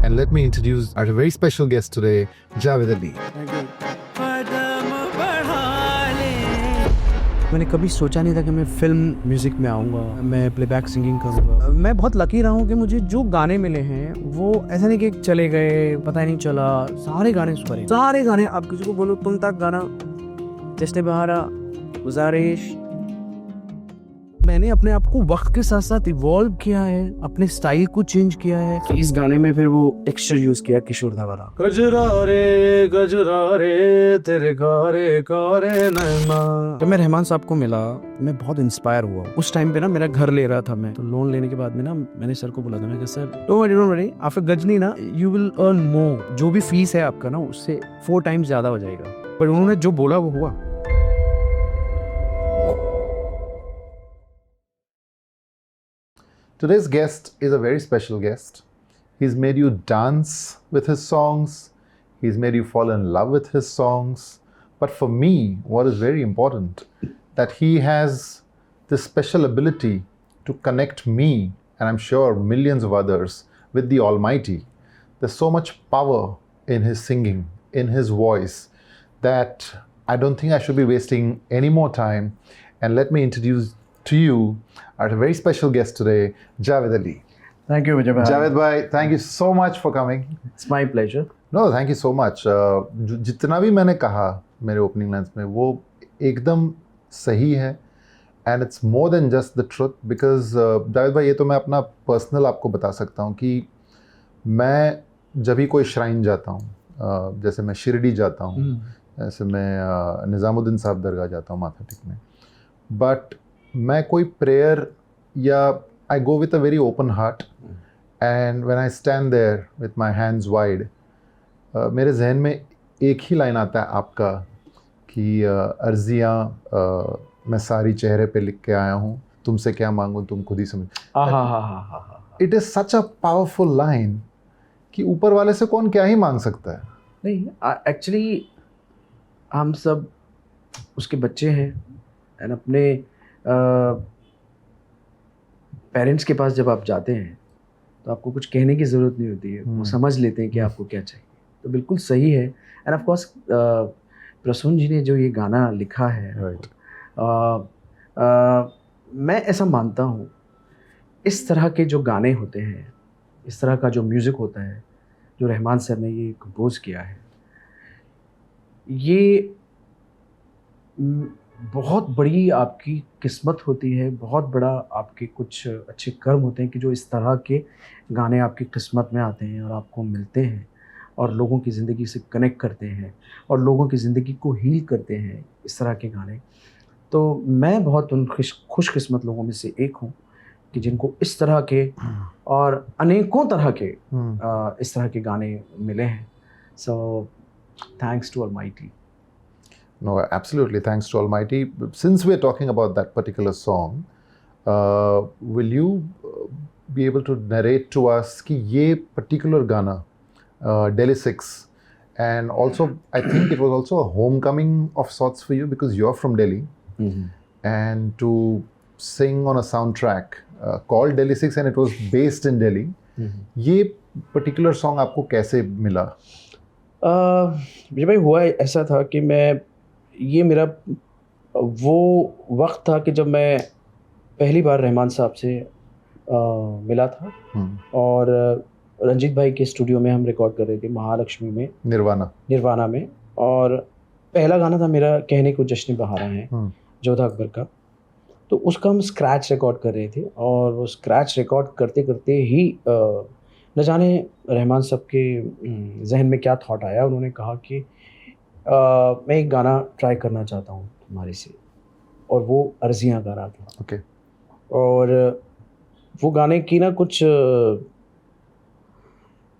And let me introduce our very special guest today, Javed Ali. मैंने कभी सोचा नहीं था कि मैं फिल्म म्यूज़िक में आऊँगा, मैं प्लेबैक सिंगिंग करूँगा। मैं बहुत लकी रहा हूँ कि मुझे जो गाने मिले हैं वो ऐसा नहीं कि चले गए, पता ही नहीं चला, सारे गाने सुने। सारे गाने आप किसी को बोलो तुम तक गाना, जश्न बहारा, गुजारिश, मैंने अपने आप को वक्त के साथ साथ इवॉल्व किया है, अपने स्टाइल को चेंज किया है। इस गाने में फिर वो टेक्सचर यूज किया किशोर दा वाला। गजरा रे तेरे गारे गारे नैना। जब मैं रहमान साहब को मिला, मैं बहुत इंस्पायर हुआ। उस टाइम पे ना मेरा घर ले रहा था मैं, तो लोन लेने के बाद में ना मैंने सर को बोला था, मैं sir don't worry after Ghajini ना यू विल अर्न मोर, जो भी फीस है आपका ना उससे 4 टाइम्स ज्यादा हो जाएगा। पर उन्होंने जो बोला वो हुआ। Today's guest is a very special guest. He's made you dance with his songs. He's made you fall in love with his songs. But for me, what is very important, that he has this special ability to connect me, and I'm sure millions of others, with the Almighty. There's so much power in his singing, in his voice, that I don't think I should be wasting any more time. And let me introduce to you our very special guest today, Javed Ali. Thank you, Vijay bhai. Javed bhai, thank you so much for coming. It's my pleasure. No, thank you so much. जितना भी मैंने कहा मेरे opening lines में वो एकदम सही है, and it's more than just the truth, because Javed भाई, ये तो मैं अपना पर्सनल आपको बता सकता हूँ कि मैं जब भी कोई श्राइन जाता हूँ, जैसे मैं शिरडी जाता हूँ, जैसे मैं निज़ामुद्दीन साहब दरगाह जाता हूँ माथा टेकने, बट मैं कोई प्रेयर या I go with a very open heart, and when I stand there with my hands wide, मेरे जहन में एक ही लाइन आता है आपका कि अर्जियाँ मैं सारी चेहरे पे लिख के आया हूँ, तुमसे क्या मांगूँ तुम खुद ही समझ। It is such a powerful line कि ऊपर वाले से कौन क्या ही मांग सकता है। नहीं, एक्चुअली हम सब उसके बच्चे हैं, एंड अपने पेरेंट्स के पास जब आप जाते हैं तो आपको कुछ कहने की ज़रूरत नहीं होती है, वो समझ लेते हैं कि आपको क्या चाहिए। तो बिल्कुल सही है। एंड ऑफ कोर्स प्रसून जी ने जो ये गाना लिखा है, राइट, मैं ऐसा मानता हूँ, इस तरह के जो गाने होते हैं, इस तरह का जो म्यूज़िक होता है, जो रहमान सर ने ये कंपोज किया है, ये बहुत बड़ी आपकी किस्मत होती है, बहुत बड़ा आपके कुछ अच्छे कर्म होते हैं कि जो इस तरह के गाने आपकी किस्मत में आते हैं और आपको मिलते हैं और लोगों की ज़िंदगी से कनेक्ट करते हैं और लोगों की ज़िंदगी को हील करते हैं इस तरह के गाने। तो मैं बहुत उन खुशकिस्मत लोगों में से एक हूँ कि जिनको इस तरह के और अनेकों तरह के इस तरह के गाने मिले हैं। So thanks to almighty. No, absolutely. Thanks to Almighty. Since we're talking about that particular song, will you be able to narrate to us कि ये particular गाना, Delhi 6, and also I think it was also a homecoming of sorts for you because you're from Delhi, and to sing on a soundtrack called Delhi 6 and it was based in Delhi. ये particular song आपको कैसे मिला? मुझे भाई हुआ ऐसा था कि ये मेरा वो वक्त था कि जब मैं पहली बार रहमान साहब से मिला था, और रंजीत भाई के स्टूडियो में हम रिकॉर्ड कर रहे थे महालक्ष्मी में, निर्वाणा में, और पहला गाना था मेरा कहने को जश्न बहारा है जोधा अकबर का। तो उसका हम स्क्रैच रिकॉर्ड कर रहे थे, और वो स्क्रैच रिकॉर्ड करते करते ही न जाने रहमान साहब के जहन में क्या थॉट आया, उन्होंने कहा कि मैं एक गाना ट्राई करना चाहता हूँ तुम्हारे से, और वो अर्जियाँ गाना था। ओके। और वो गाने की ना कुछ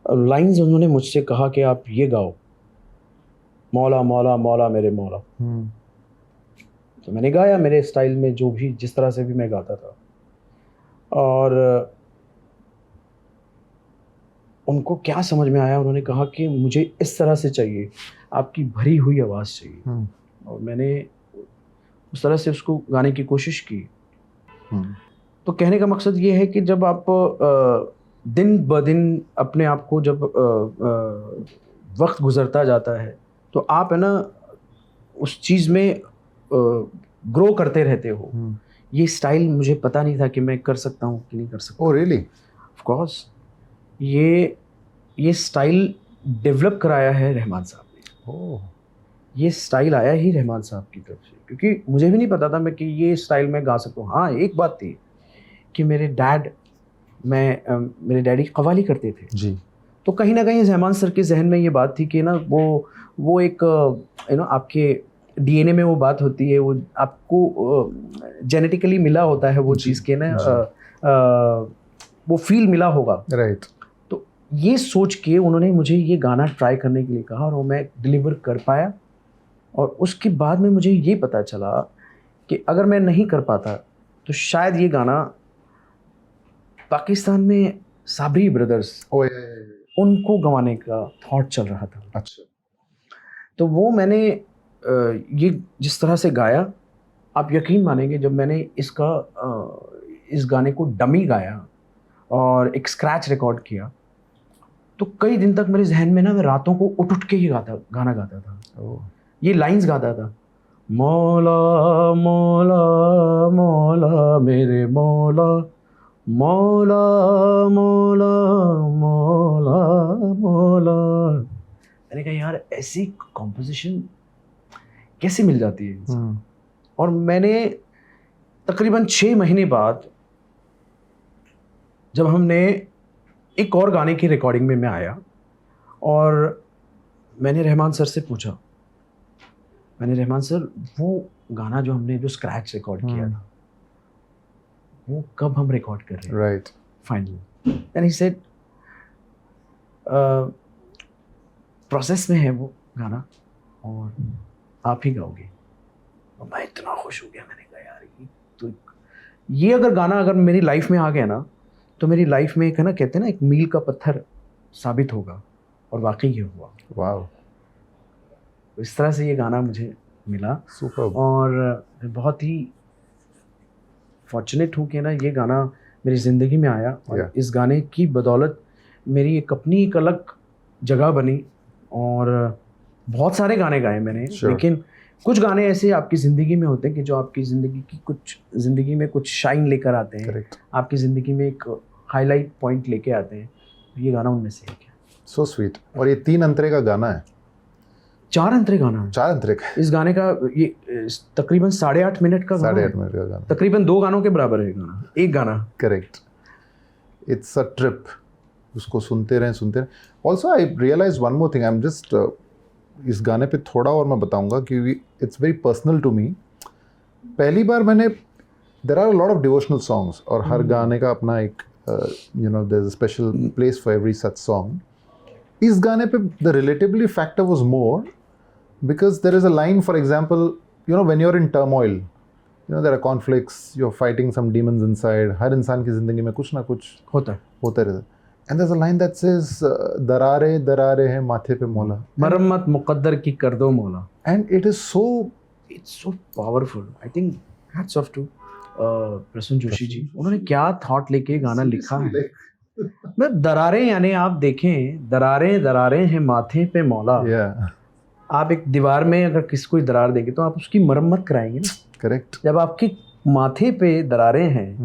लाइंस उन्होंने मुझसे कहा कि आप ये गाओ, मौला मौला मौला मेरे मौला। तो मैंने गाया मेरे स्टाइल में, जो भी जिस तरह से भी मैं गाता था, और उनको क्या समझ में आया, उन्होंने कहा कि मुझे इस तरह से चाहिए, आपकी भरी हुई आवाज़ चाहिए। और मैंने उस तरह से उसको गाने की कोशिश की। तो कहने का मकसद ये है कि जब आप दिन ब दिन अपने आप को जब वक्त गुजरता जाता है तो आप है ना उस चीज़ में ग्रो करते रहते हो। ये स्टाइल मुझे पता नहीं था कि मैं कर सकता हूँ कि नहीं कर सकता। Oh really? ऑफ कोर्स ये स्टाइल डेवलप कराया है रहमान साहब ने। ओह ये स्टाइल आया ही रहमान साहब की तरफ से, क्योंकि मुझे भी नहीं पता था मैं कि ये स्टाइल मैं गा सकता हूँ। हाँ, एक बात थी कि मेरे डैडी कव्वाली करते थे, जी। तो कहीं ना कहीं रहमान सर के जहन में ये बात थी कि ना वो एक आपके डीएनए में वो बात होती है, वो आपको जेनेटिकली मिला होता है वो चीज़ के ना वो फील मिला होगा। राइट। तो ये सोच के उन्होंने मुझे ये गाना ट्राई करने के लिए कहा और वो मैं डिलीवर कर पाया। और उसके बाद में मुझे ये पता चला कि अगर मैं नहीं कर पाता तो शायद ये गाना पाकिस्तान में साबरी ब्रदर्स ओए उनको गंवाने का थॉट चल रहा था। अच्छा। तो वो मैंने ये जिस तरह से गाया, आप यकीन मानेंगे जब मैंने इस गाने को डमी गाया और एक स्क्रैच रिकॉर्ड किया तो कई दिन तक मेरे जहन में ना मैं रातों को उठ के ही गाना गाता था। ओह ये लाइंस गाता था, मौला मौला मौला मेरे मौला मौला मौला मौला मौला। मैंने कहा यार ऐसी कॉम्पोजिशन कैसे मिल जाती है। और मैंने तकरीबन 6 महीने बाद जब हमने एक और गाने की रिकॉर्डिंग में मैं आया और मैंने रहमान सर से पूछा, मैंने रहमान सर वो गाना जो हमने जो स्क्रैच रिकॉर्ड किया था वो कब हम रिकॉर्ड कर रहे हैं right finally. And he said process में है वो गाना और आप ही गाओगे। और मैं इतना खुश हो गया, मैंने कहा यार ये अगर गाना अगर मेरी लाइफ में आ गया ना तो मेरी लाइफ में एक है ना कहते हैं ना एक मील का पत्थर साबित होगा। और वाकई ये हुआ। वाओ इस तरह से ये गाना मुझे मिला। सुपर। और मैं बहुत ही फॉर्चुनेट हूँ कि ना ये गाना मेरी ज़िंदगी में आया और इस गाने की बदौलत मेरी एक अपनी एक अलग जगह बनी। और बहुत सारे गाने गाए मैंने लेकिन कुछ गाने ऐसे आपकी ज़िंदगी में होते हैं कि जो आपकी ज़िंदगी में कुछ शाइन लेकर आते हैं। Correct. आपकी ज़िंदगी में एक हाईलाइट पॉइंट लेके आते हैं। ये गाना उनमें से एक है। So sweet. और ये 3 अंतरे का गाना है? 4 अंतरे गाना है। 4 अंतरे का? इस गाने का ये तकरीबन 8.5 मिनट का गाना है। 8.5 मिनट का गाना, तकरीबन 2 गानों के बराबर है गाना, एक गाना। करेक्ट। It's a trip. उसको सुनते रहें। Also I realize one more thing, I am just इस गाने पे थोड़ा और मैं बताऊंगा क्योंकि it's very personal to me. पहली बार मैंने there are a lot of devotional songs और हर गाने का अपना एक there is a special place for every such song. इस गाने पे the relatively factor was more because there is a line, for example when you are in turmoil, there are conflicts, you are fighting some demons inside. हर इंसान की जिंदगी में कुछ ना कुछ होता रहता है। And there's a line that says, दरारे हैं माथे पे मौला, मरम्मत मुकद्दर की कर दो मौला। And it's so powerful. I think hats off to Prasoon Joshi ji. उन्होंने क्या थॉट लेके गाना लिखा है। मैं दरारें यानी आप देखें दरारें हैं माथे पे मौला। आप एक दीवार में अगर किसी को दरार देंगे तो आप उसकी मरम्मत कराएंगे ना। करेक्ट। जब आपके माथे पे दरारें हैं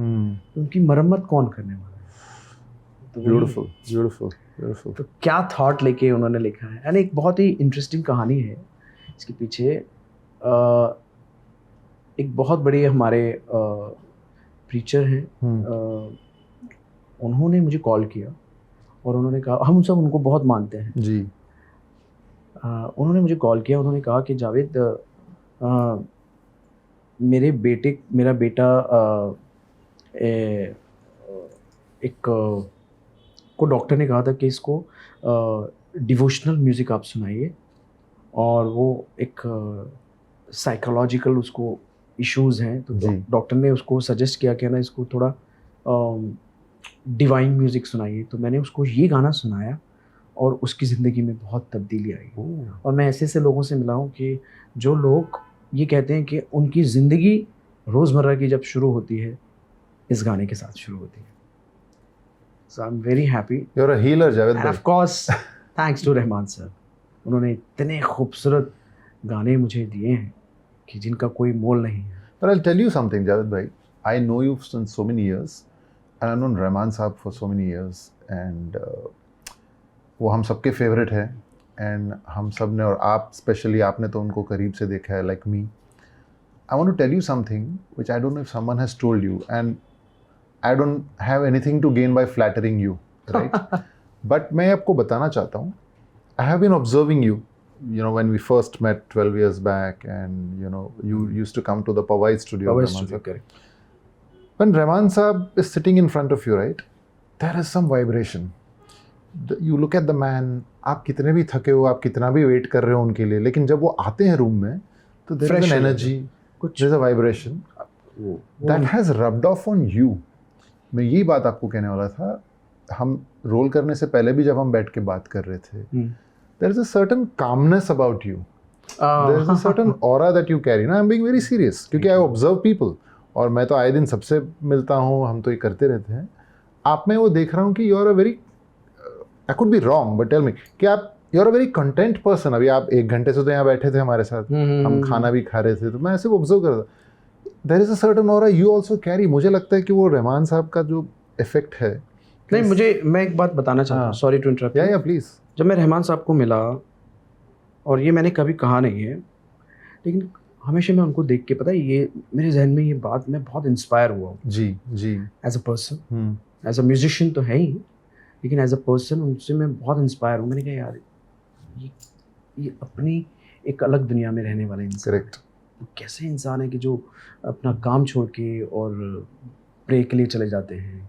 तो उनकी मरम्मत कौन करने वाला है। ब्यूटीफुल। तो क्या थॉट लेके उन्होंने लिखा है। यानी एक बहुत ही इंटरेस्टिंग कहानी है इसके पीछे। एक बहुत बड़े हमारे प्रीचर हैं, उन्होंने मुझे कॉल किया और उन्होंने कहा, हम सब उनको बहुत मानते हैं जी। उन्होंने मुझे कॉल किया, उन्होंने कहा कि जावेद मेरा बेटा को डॉक्टर ने कहा था कि इसको डिवोशनल म्यूज़िक आप सुनाइए और वो एक साइकोलॉजिकल उसको इश्यूज़ हैं तो डॉक्टर ने उसको सजेस्ट किया कि ना इसको थोड़ा डिवाइन म्यूज़िक सुनाइए। तो मैंने उसको ये गाना सुनाया और उसकी ज़िंदगी में बहुत तब्दीली आई। और मैं ऐसे लोगों से मिला हूँ कि जो लोग ये कहते हैं कि उनकी ज़िंदगी रोज़मर्रा की जब शुरू होती है इस गाने के साथ शुरू होती है। So I'm very happy. You're a healer, Javed And bhai. of course, thanks to Rahman sir. उन्होंने इतने खूबसूरत गाने मुझे दिए हैं कि जिनका कोई मोल नहीं है. But I'll tell you something, Javed bhai. I know you since so many years, and I've known Rahman Saab for so many years, and वो हम सबके फेवरेट है, and हम सब ने, और आप स्पेशली आपने तो उनको करीब से देखा है, like me. I want to tell you something which I don't know if someone has told you, and I don't have anything to gain by flattering you, right? But मैं आपको बताना चाहता हूँ, I have been observing you, you know, when we first met 12 years back, and you know, you used to come to the Powai studio. of Powai Rahman studio, Saab. correct. When Rahman Saab is sitting in front of you, right, there is some vibration. You look at the man, आप कितने भी थके हो, आप कितना भी wait कर रहे हो उनके लिए, लेकिन जब वो आते हैं रूम में, तो there is Fresh an हो energy, कुछ there is a vibration that has rubbed off on you. मैं यही बात आपको कहने वाला था. हम रोल करने से पहले भी जब हम बैठ के बात कर रहे थे, there is a certain calmness about you. There is a certain aura that you carry. ना, I'm being very serious, क्योंकि I observe people, और मैं तो आए दिन सबसे मिलता हूँ, हम तो ये करते रहते हैं. आप में वो देख रहा हूँ कि you are a very, I could be wrong, but tell me कि आप you are a very content person. अभी आप 1 घंटे से तो यहाँ बैठे थे हमारे साथ, हम खाना भी खा रहे थे, तो मैं ऐसे ऑब्जर्व कर रहा था. There is a certain aura you also carry. मुझे लगता है कि वो रहमान साहब का जो इफेक्ट है. नहीं, मैं एक बात बताना चाहता हूँ. Sorry to interrupt. Yeah please. जब मैं रहमान साहब को मिला, और ये मैंने कभी कहा नहीं है, लेकिन हमेशा मैं उनको देख के, पता है, ये मेरे जहन में ये बात, मैं बहुत इंस्पायर हुआ हूँ. जी जी. As a person, as a musician तो है ही, लेकिन एज अ पर्सन उनसे मैं बहुत इंस्पायर हूँ. मैंने कहा यार, ये अपनी एक अलग दुनिया में रहने वाले इंसान. करेक्ट. कैसे इंसान है कि जो अपना काम छोड़ के और प्रे के लिए चले जाते हैं.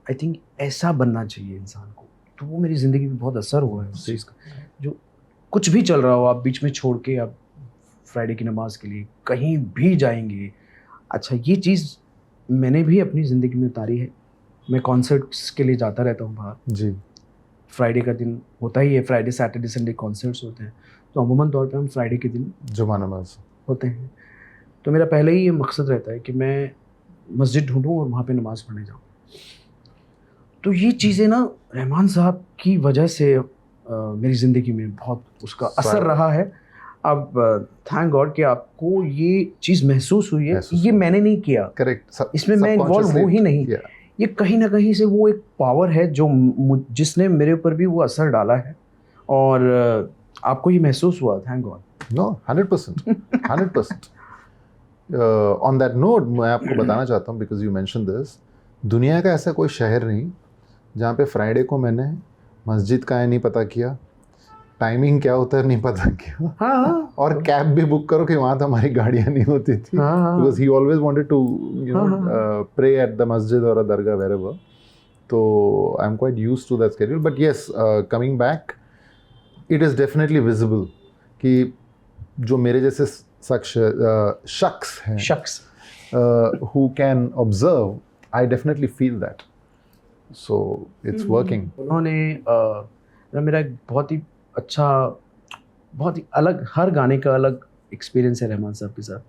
आई थिंक ऐसा बनना चाहिए इंसान को. तो वो मेरी ज़िंदगी में बहुत असर हुआ है उस चीज़ का. जो कुछ भी चल रहा हो, आप बीच में छोड़ के आप फ्राइडे की नमाज़ के लिए कहीं भी जाएंगे. अच्छा, ये चीज़ मैंने भी अपनी ज़िंदगी में उतारी है. मैं कॉन्सर्ट्स के लिए जाता रहता हूँ बाहर. जी. फ्राइडे का दिन होता ही है, फ्राइडे सैटरडे संडे कॉन्सर्ट्स होते हैं, तो अमूमन तौर पे हम फ्राइडे के दिन जुमा नमाज होते हैं. तो मेरा पहले ही ये मकसद रहता है कि मैं मस्जिद ढूंढूं और वहाँ पे नमाज़ पढ़ने जाऊँ. तो ये चीज़ें ना रहमान साहब की वजह से मेरी ज़िंदगी में बहुत उसका असर रहा है. अब थैंक गॉड कि आपको ये चीज़ महसूस हुई है. ये मैंने नहीं किया. करेक्ट. इसमें मैं इन्वॉल्व हूँ ही नहीं. ये कहीं ना कहीं से वो एक पावर है जो जिसने मेरे ऊपर भी वो असर डाला है, और आपको ये महसूस हुआ. Thank God. No, 100%. 100%. On that note मैं आपको बताना चाहता हूँ, बिकॉज यू मेंशन दिस, दुनिया का ऐसा कोई शहर नहीं जहाँ पे फ्राइडे को मैंने मस्जिद का है नहीं पता किया, टाइमिंग क्या होता है नहीं पता किया. हाँ. और कैब भी बुक करो कि वहाँ तो हमारी गाड़ियाँ नहीं होती थी, because he always wanted to pray at the masjid और अ दरगाह वेरेवर. तो I am quite used to that schedule. But yes, coming back, it is definitely visible कि जो मेरे जैसे शख्स हैं, who can observe, I definitely feel that. So it's working. उन्होंने मेरा एक बहुत ही अच्छा, बहुत ही अलग, हर गाने का अलग एक्सपीरियंस है रहमान साहब के साथ.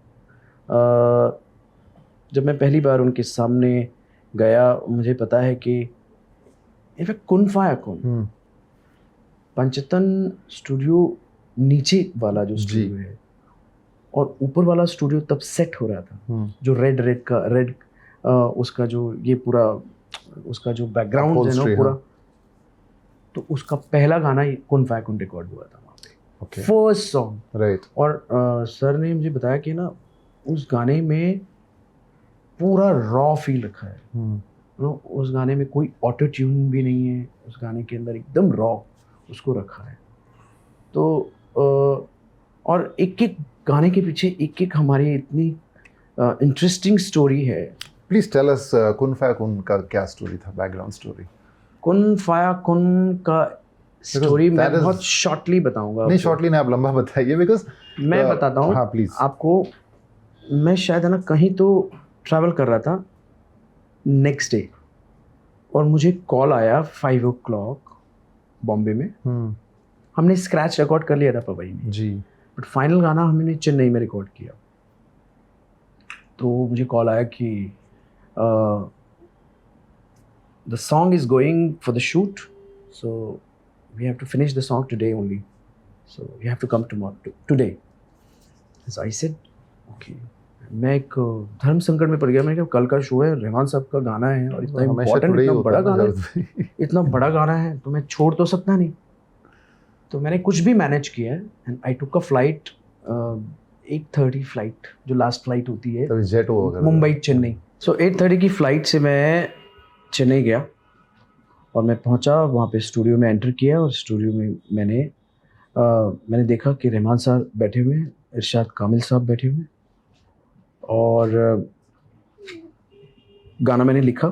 जब मैं पहली बार उनके सामने गया, मुझे पता है कि इनफैक्ट कुन फाया कुन, पंचतन स्टूडियो नीचे वाला जो स्टूडियो है, और ऊपर वाला स्टूडियो तब सेट हो रहा था, जो रेड उसका जो ये पूरा उसका जो बैकग्राउंड है ना पूरा, तो उसका पहला गाना कुन फाया कुन रिकॉर्ड हुआ था वहाँ पे. First song. राइट. और सर ने मुझे बताया कि ना उस गाने में पूरा रॉ फील रखा है. उस गाने में कोई ऑटो ट्यून भी नहीं है. उस गाने के अंदर एकदम रॉ उसको रखा है. तो और एक एक गाने के पीछे एक एक हमारी इतनी इंटरेस्टिंग स्टोरी है. प्लीज टेल अस, कुन फाया कुन का क्या स्टोरी था, बैकग्राउंड स्टोरी? कुन फाया कुन का स्टोरी मैं बहुत शॉर्टली बताऊंगा. नहीं, शॉर्टली नहीं, आप लंबा बताइए, बिकॉज मैं बताता हूँ. हाँ प्लीज. आपको, मैं शायद है ना कहीं तो ट्रैवल कर रहा था नेक्स्ट डे, और मुझे कॉल आया 5 o'clock बॉम्बे में. हमने स्क्रैच रिकॉर्ड कर लिया था पवई में जी, बट फाइनल गाना हमने चेन्नई में रिकॉर्ड किया. तो मुझे कॉल आया कि the song is going for the shoot, so we have to finish the song today only, so you have to come tomorrow today. So I said okay. मैं एक धर्म संकट में पड़ गया। मैंने कहा कल का शो है, रहमान साहब का गाना है और इतना इम्पोर्टेंट, इतना बड़ा गाना है, इतना बड़ा गाना है तो मैं छोड़ तो सकता नहीं। तो मैंने कुछ भी मैनेज किया and I took a flight, 8:30 flight जो लास्ट फ्लाइट होती है जेट मुंबई चेन्नई। सो 8:30 की फ़्लाइट से मैं चेन्नई गया और मैं पहुंचा वहाँ पे, स्टूडियो में एंटर किया और स्टूडियो में मैंने देखा कि रहमान साहब बैठे हुए हैं, इरशाद कामिल साहब बैठे हुए हैं और गाना मैंने लिखा,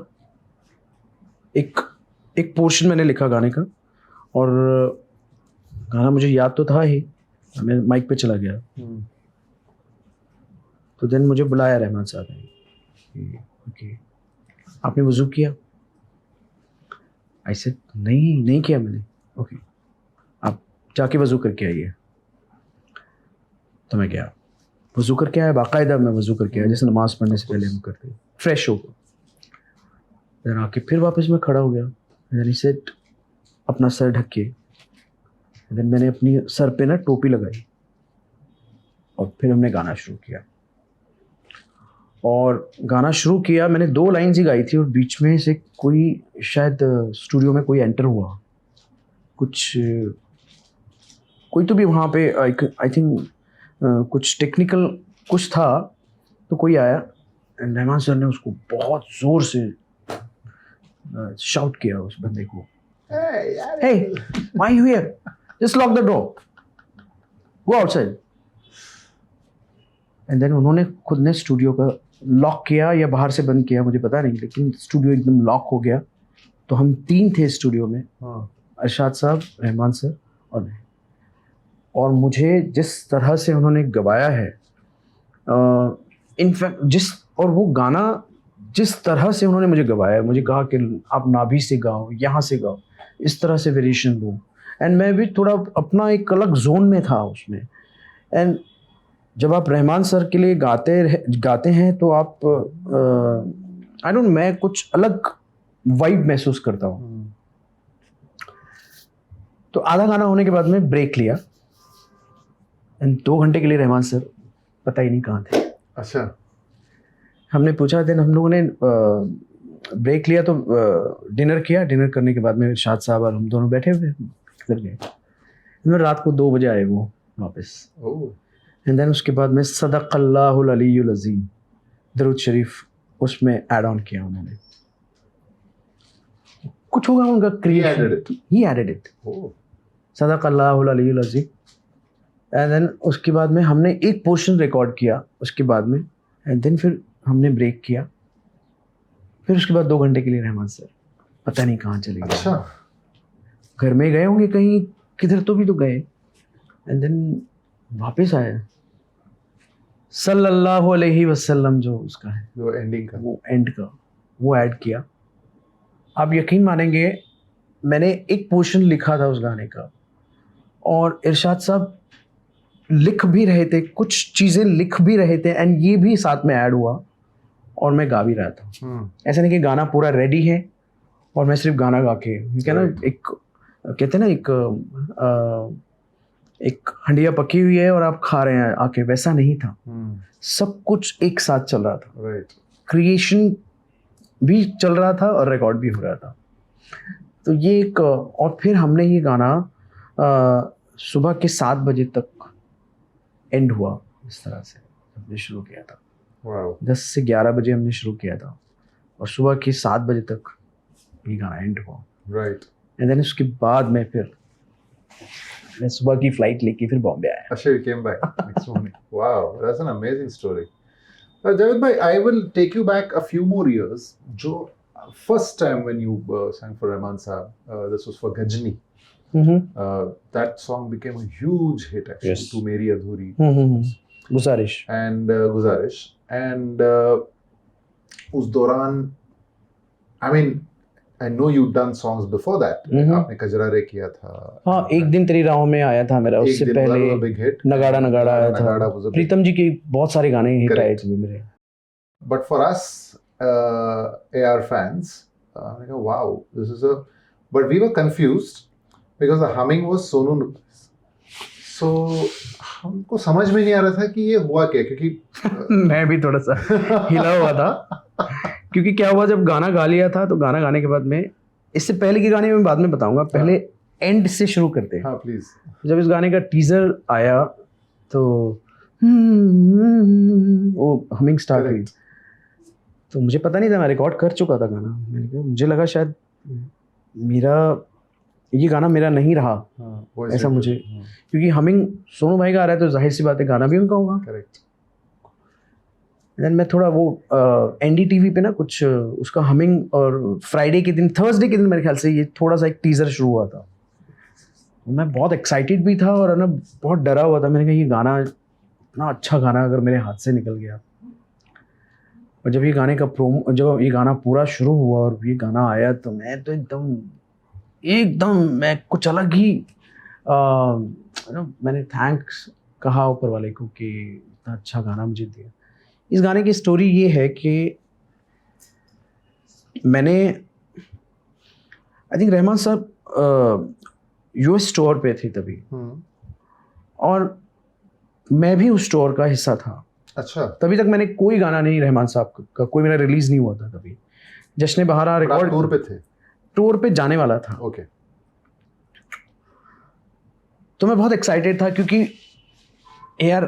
एक पोर्शन मैंने लिखा गाने का और गाना मुझे याद तो था ही, मैं माइक पे चला गया। तो देन मुझे बुलाया रहमान साहब ने, ओके आपने वज़ू किया? आई सेड नहीं किया मैंने। ओके आप जाके वज़ू करके आइए। तो मैं गया, वज़ू करके आया, बाकायदा मैं वज़ू करके आया जैसे नमाज़ पढ़ने से पहले हम करते, फ्रेश हो गया। देन आके फिर वापस मैं खड़ा हो गया। देन ही सेड अपना सर ढक के, देन मैंने अपनी सर पे ना टोपी लगाई और फिर हमने गाना शुरू किया। और गाना शुरू किया, मैंने 2 लाइन्स ही गाई थी और बीच में से कोई शायद स्टूडियो में कोई एंटर हुआ, कोई तो भी वहाँ पे आई थिंक कुछ टेक्निकल कुछ था, तो कोई आया एंड रहमान सर ने उसको बहुत ज़ोर से शाउट किया उस बंदे को, hey why are you here, just lock the door, go outside। And then उन्होंने खुद ने स्टूडियो का लॉक किया या बाहर से बंद किया मुझे पता नहीं, लेकिन स्टूडियो एकदम लॉक हो गया। तो हम 3 थे स्टूडियो में, इरशाद साहब, रहमान सर और मैं। और मुझे जिस तरह से उन्होंने गवाया है, इनफैक्ट और वो गाना जिस तरह से उन्होंने मुझे गवाया है, मुझे कहा कि आप नाभि से गाओ, यहाँ से गाओ, इस तरह से वेरिएशन दो। एंड मैं भी थोड़ा अपना एक अलग जोन में था उसमें। एंड जब आप रहमान सर के लिए गाते हैं तो आप मैं कुछ अलग वाइब महसूस करता हूँ। तो आधा गाना होने के बाद में ब्रेक लिया एंड 2 घंटे के लिए रहमान सर पता ही नहीं कहाँ थे। अच्छा, हमने पूछा, देन हम लोगों ने ब्रेक लिया तो डिनर किया। डिनर करने के बाद में इरशाद साहब और हम दोनों बैठे हुए किधर गए, रात को 2 बजे आए वो वापस। एंड देन उसके बाद में सदक़ल्लाहुल अलीयुल अज़ीम दरूद शरीफ उसमें ऐड ऑन किया उन्होंने। कुछ होगा उनका क्रिएशन, ही एडेड इट, सदक़ल्लाहुल अलीयुल अज़ीम। एंड देन उसके बाद में हमने एक पोर्शन रिकॉर्ड किया उसके बाद में, एंड देन फिर हमने ब्रेक किया। फिर उसके बाद 2 घंटे के लिए रहमान सर पता नहीं कहाँ चले गए। अच्छा, घर में गए होंगे कहीं, किधर तो भी तो गए। एंड देन वापस आया, सल्लल्लाहु अलैहि वसल्लम जो उसका है, वो एंडिंग का, वो एंड का वो ऐड किया। आप यकीन मानेंगे, मैंने एक पोर्शन लिखा था उस गाने का और इरशाद साहब लिख भी रहे थे, कुछ चीज़ें लिख भी रहे थे, एंड ये भी साथ में ऐड हुआ और मैं गा भी रहा था। ऐसा नहीं कि गाना पूरा रेडी है और मैं सिर्फ गाना गा के, क्या ना, एक कहते हैं ना, एक हंडिया पकी हुई है और आप खा रहे हैं आके, वैसा नहीं था। सब कुछ एक साथ चल रहा था, क्रिएशन भी चल रहा था और रिकॉर्ड भी हो रहा था। तो ये एक, और फिर हमने ये गाना सुबह के 7 बजे तक एंड हुआ। इस तरह से हमने शुरू किया था, 10 से 11 बजे हमने शुरू किया था और सुबह के 7 बजे तक ये गाना एंड हुआ। राइट। एंड देन उसके बाद मैं सुबह की फ्लाइट लेके फिर बॉम्बे आया। अच्छा, you came back next morning. Wow, that's an amazing story. Javed bhai, I will take you back a few more years. जो first time when you sang for Rahman Saab, this was for Gajni. That song became a huge hit actually. Yes. To Meri Adhuri. गुजारिश And गुजारिश. And उस दौरान, I mean, I know you've done songs before that. आपने कजरारे किया था। हाँ, एक दिन तेरी राहों में आया था मेरा, उससे पहले बिग हिट नगाड़ा आया था। प्रीतम जी के बहुत सारे गाने हिट आए थे मेरे। But for us AR fans, मैंने कहा wow, this is a, but we were confused because the humming was Sonu. So हमको समझ में नहीं आ रहा था कि ये हुआ क्या, क्योंकि मैं भी थोड़ा सा हिला हुआ था, क्योंकि क्या हुआ जब गाना गा लिया था तो गाना गाने के बाद में, इससे पहले के गाने में बाद में बताऊंगा, पहले एंड से शुरू करते हैं। हाँ प्लीज। जब इस गाने का टीजर आया तो वो हमिंग स्टार्ट हुई, तो मुझे पता नहीं था, मैं रिकॉर्ड कर चुका था गाना। मैंने कहा मुझे लगा शायद मेरा ये गाना मेरा नहीं रहा, ऐसा मुझे, क्योंकि हमिंग सोनू भाई का आ रहा है तो जाहिर सी बात है गाना भी उनका होगा। करेक्ट। देन मैं थोड़ा वो एनडीटीवी पे ना कुछ उसका हमिंग, और फ्राइडे के दिन, थर्सडे के दिन मेरे ख्याल से ये थोड़ा सा एक टीजर शुरू हुआ था। मैं बहुत एक्साइटेड भी था और ना बहुत डरा हुआ था। मैंने कहा ये गाना इतना अच्छा गाना अगर मेरे हाथ से निकल गया। और जब ये गाने का प्रोमो, जब ये गाना पूरा शुरू हुआ और ये गाना आया तो मैं तो एकदम मैं कुछ अलग ही मैंने थैंक्स कहा ऊपर वाले को कि इतना अच्छा गाना मुझे दिया। इस गाने की स्टोरी ये है कि मैंने आई थिंक रहमान साहब यूएस स्टोर पे थे तभी, और मैं भी उस स्टोर का हिस्सा था। अच्छा। तभी तक मैंने कोई गाना नहीं रहमान साहब का कोई मेरा रिलीज नहीं हुआ था तभी। जश्न बहारा रिकॉर्ड टूर पे थे? टूर पे जाने वाला था। ओके। तो मैं बहुत एक्साइटेड था क्योंकि एआर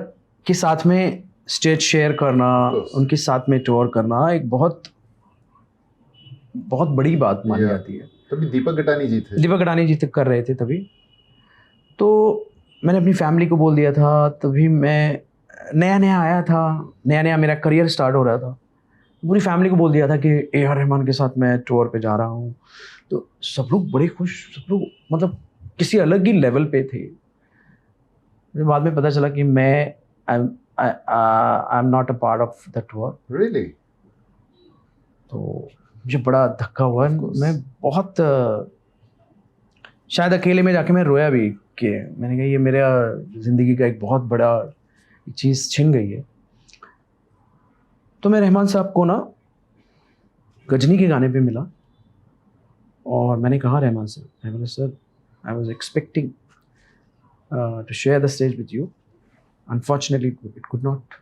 के साथ में स्टेज शेयर करना, उनके साथ में टूर करना एक बहुत बहुत बड़ी बात मानी जाती है। तभी दीपक गटानी जी थे। दीपक गटानी जी तक कर रहे थे तभी। तो मैंने अपनी फैमिली को बोल दिया था, तभी मैं नया नया आया था, नया नया मेरा करियर स्टार्ट हो रहा था। पूरी फैमिली को बोल दिया था कि ए.आर. रहमान के साथ मैं टूर पे जा रहा हूँ। तो सब लोग बड़े खुश, सब लोग मतलब किसी अलग ही लेवल पे थे। मुझे बाद में पता चला कि मैं आई am not a part of the tour. Really? तो मुझे बड़ा धक्का हुआ। मैं बहुत शायद अकेले में जाके मैं रोया भी कि मैंने कहा ये मेरा ज़िंदगी का एक बहुत बड़ा चीज़ छिन गई है। तो मैं रहमान साहब को ना गजनी के गाने पे मिला और मैंने कहा Rahman sir I was expecting to share the stage with you, unfortunately it could not.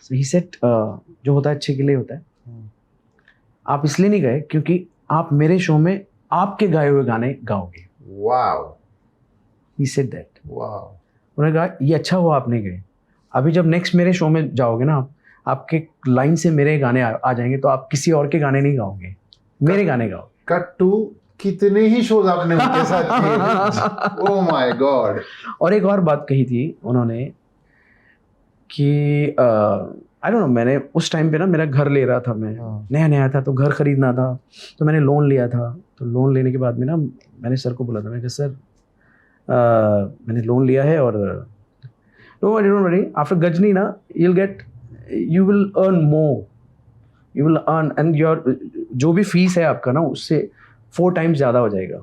So he said, जो होता है अच्छे के लिए होता है। आप इसलिए नहीं गए क्योंकि आप मेरे शो में आपके गाए हुए गाने गाओगे। Wow. He said that. Wow. उन्होंने कहा ये अच्छा हुआ आप नहीं गए। अभी जब नेक्स्ट मेरे शो में जाओगे ना, आपके लाइन से मेरे गाने आ जाएंगे तो आप किसी और के गाने नहीं गाओगे, मेरे गाने गाओगे। कट टू कितने ही शोज आपने उनके साथ किए। Oh my God. और एक और बात कही थी उन्होंने कि आई डोंट नो, मैंने उस टाइम पे ना मेरा घर ले रहा था, मैं नया नया था तो घर खरीदना था, तो मैंने लोन लिया था। तो लोन लेने के बाद में ना मैंने सर को बोला था, मैंने कहा सर मैंने लोन लिया है और डोंट वरी आफ्टर गजनी ना you will earn more, you will earn and your जो भी फीस है आपका ना उससे 4 टाइम्स ज़्यादा हो जाएगा।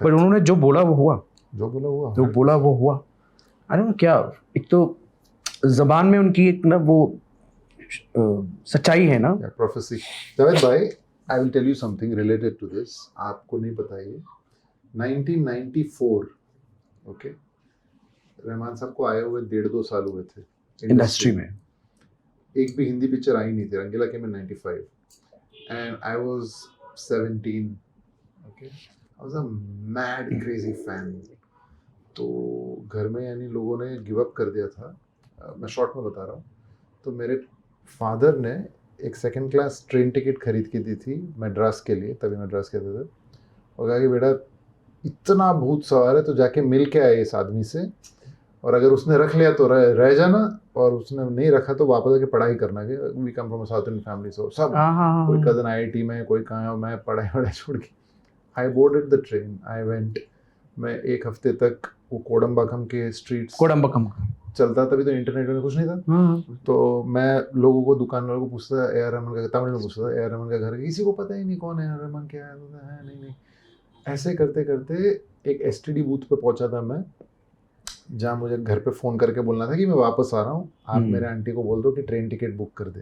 पर उन्होंने जो बोला वो हुआ, जो बोला वो हुआ। आई डोंट नो क्या, एक तो ज़बान में उनकी एक ना वो सच्चाई है ना, प्रोफेसी। जावेद भाई, I will tell you something related to this, आपको नहीं पता ये 1994, ओके, रहमान साहब को आए हुए 1.5-2 साल हुए थे इंडस्ट्री में। एक भी हिंदी पिक्चर आई नहीं थी। रंगीला के में 95 and I was 17, okay, I was a mad crazy fan. तो घर में यानी लोगों ने गिव अप कर दिया था। मैं शॉर्ट में बता रहा हूँ। तो मेरे फादर ने एक 2nd क्लास ट्रेन टिकट खरीद के दी थी मद्रास के लिए, तभी मद्रास कहते थे, और कहा कि बेटा इतना भूत सवार है तो जाके मिल के आए इस आदमी से, और अगर उसने रख लिया तो रह जाना, और उसने नहीं रखा तो वापस आके पढ़ाई करना। We come from a South Indian family, so सब कोई कज़न IIT में, कोई कहाँ, मैं पढ़ाई छोड़ के I boarded the train, I went. मैं 1 हफ्ते तक वो कोडम्बाकम के स्ट्रीट्स, कोडम्बाकम चलता, तभी तो इंटरनेट में कुछ नहीं था। तो मैं लोगों को, दुकान वालों को पूछता था A.R. रहमान का, तमिल में पूछता था A.R. रहमान का घर, किसी को पता ही नहीं कौन है A.R. रहमान, क्या है नहीं। ऐसे करते करते एक STD बूथ पे पहुंचा था मैं, जहाँ मुझे घर पे फ़ोन करके बोलना था कि मैं वापस आ रहा हूँ, आप मेरे आंटी को बोल दो कि ट्रेन टिकट बुक कर दे।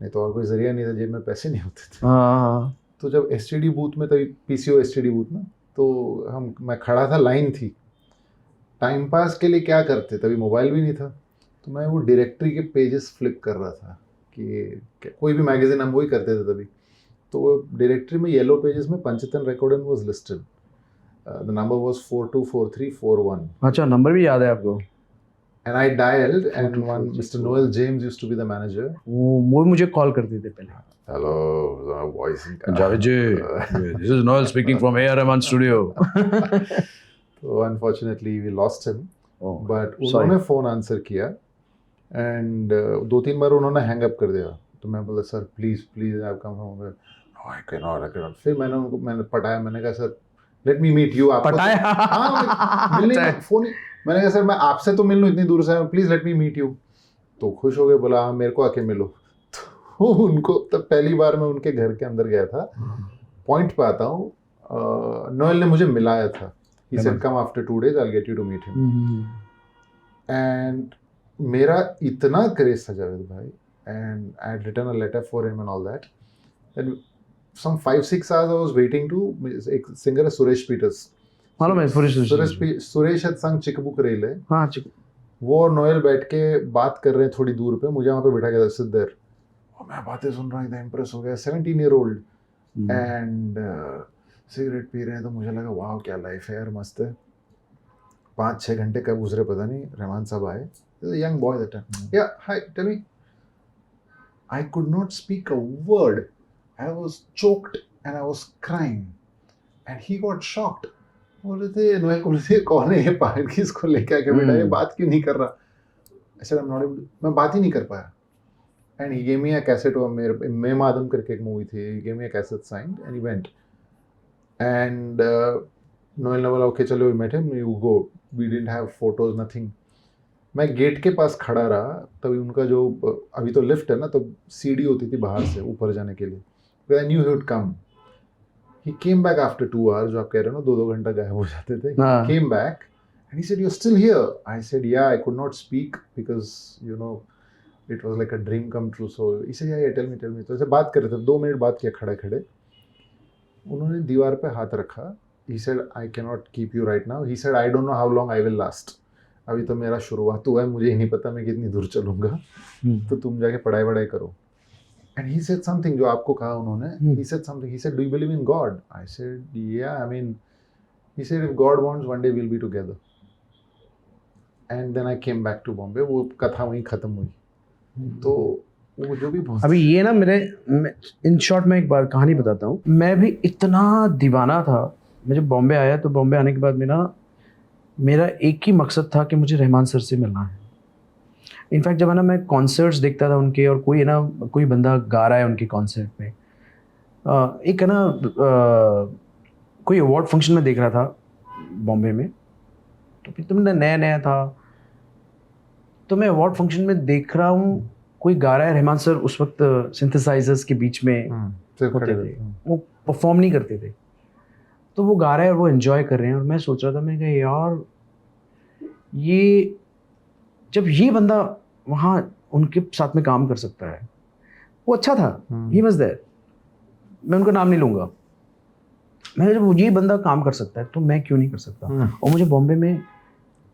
नहीं तो और कोई जरिया नहीं था, जेब में पैसे नहीं होते थे। हाँ तो जब एसटीडी बूथ में, तभी पीसीओ एसटीडी बूथ ना, तो मैं खड़ा था, लाइन थी, टाइम पास के लिए क्या करते, तभी मोबाइल भी नहीं था, तो मैं वो डायरेक्टरी के पेजेस फ्लिप कर रहा था कि कोई भी मैगजीन हम वही करते थे तभी। तो डायरेक्टरी में येलो पेजेस में Panchathan Record Inn was listed, the number was 424341 अच्छा, नंबर भी याद है आपको? and I dialed and 424341 one Mr. Noel James used to be the manager. वो मुझे कॉल करते थे पहले। Hello, voice in Javed ji, this is Noel speaking from A.R. Rahman studio. So unfortunately we lost him, Oh, but sorry. उन्होंने phone answer किया and 2-3 बार उन्होंने hang up कर दिया, तो मैं बोला sir please please I come from, no I can not. फिर मैंने पटाया, मैंने कहा sir let me meet you. आपको पटाया? हाँ, मिलने अच्छा। फ़ोन, मैंने कहा सर मैं आपसे तो मिल लूँ, इतनी दूर से, please let me meet you. तो खुश हो गए, बोला हाँ मेरे को आके मिलो। तो उनको तब पहली बार मैं उनके घर के अंदर गया था। पॉइंट पे आता हूँ, नोएल ने मुझे मिलाया था, he said come after 2 days I'll get you to meet him. And मेरा इतना क्रेज था जावेद भाई, and I had written a letter for him and all that, and some 5-6 hours I was waiting to, एक singer है Suresh Peters, मालूम है Suresh had sung चिकबुक रेले, हाँ वो और नोएल बैठ के बात कर रहे हैं थोड़ी दूर पे, मुझे वहाँ पे बिठा के सिट देयर, और मैं बातें सुन रहा हूँ, एकदम इम्प्रेस हो गया, 17 year old, and cigarette P रहे हैं, तो मुझे लगा वाह क्या लाइफ है यार, मस्त है। 5-6 घंटे कब गुजरे पता नहीं, रहमान साहब आए, young boy that time, yeah hi tell me, I could not speak a word, I was choked and I was crying and he got shocked. बोल रहे थे नोएल को, बोल रहे थे कौन है ये पागल, किसको लेके आके बेटा, ये बात क्यों नहीं कर रहा। I said I am not able, मैं बात ही नहीं कर पाया। And he gave me a cassette, मेरे मे मादम करके एक मूवी थी, he gave me a cassette signed and he went, and Noel ने बोला ओके चलो we met him, you go, we didn't have photos nothing. मैं गेट के पास खड़ा रहा, तभी उनका जो अभी तो लिफ्ट है ना, तो सीढ़ी होती थी बाहर से ऊपर जाने के लिए, I knew he would come. He came back after 2 hours, जो आप कह रहे हो ना 2-2 घंटा गायब हो जाते थे, came back and he said you are still here. I said yeah, I could not speak because you know it was like a dream come true, so he said yeah tell me. तो ऐसे बात कर रहे थे, 2 minute बात किया खड़े खड़े, उन्होंने दीवार पे हाथ रखा, he said I cannot keep you right now, he said I don't know how long I will last, अभी तो मेरा शुरुआत हुआ है, मुझे ही नहीं पता मैं कितनी दूर चलूँगा, तो तुम जाके पढ़ाई करो। and he said something जो आपको कहा उन्होंने, he said something, he said do you believe in God? I said yeah, I mean, he said if God wants one day we'll be together, and then I came back to Bombay, वो कथा वहीं खत्म हुई। तो वो जो भी बहुत, अभी ये ना इन शॉर्ट में एक बार कहानी बताता हूँ। मैं भी इतना दीवाना था, मैं जब बॉम्बे आया तो बॉम्बे आने के बाद मेरा एक ही मकसद था कि मुझे रहमान सर से मिलना है। इनफैक्ट जब है ना मैं कॉन्सर्ट्स देखता था उनके, और कोई बंदा गा रहा है उनके कॉन्सर्ट में, एक है ना कोई अवार्ड फंक्शन में देख रहा था बॉम्बे में, तो फिर तुमने नया था, तो मैं अवार्ड फंक्शन में देख रहा हूँ, कोई गा रहा है, रहमान सर उस वक्त सिंथेसाइजर्स के बीच में होते थे, वो परफॉर्म नहीं करते थे, तो वो गा रहा है और वो एंजॉय कर रहे हैं, और मैं सोच रहा था, मैं कहा यार ये जब ये बंदा वहाँ उनके साथ में काम कर सकता है, वो अच्छा था, ही वाज देयर, मैं उनका नाम नहीं लूँगा, मैं जब ये बंदा काम कर सकता है तो मैं क्यों नहीं कर सकता। और मुझे बॉम्बे में,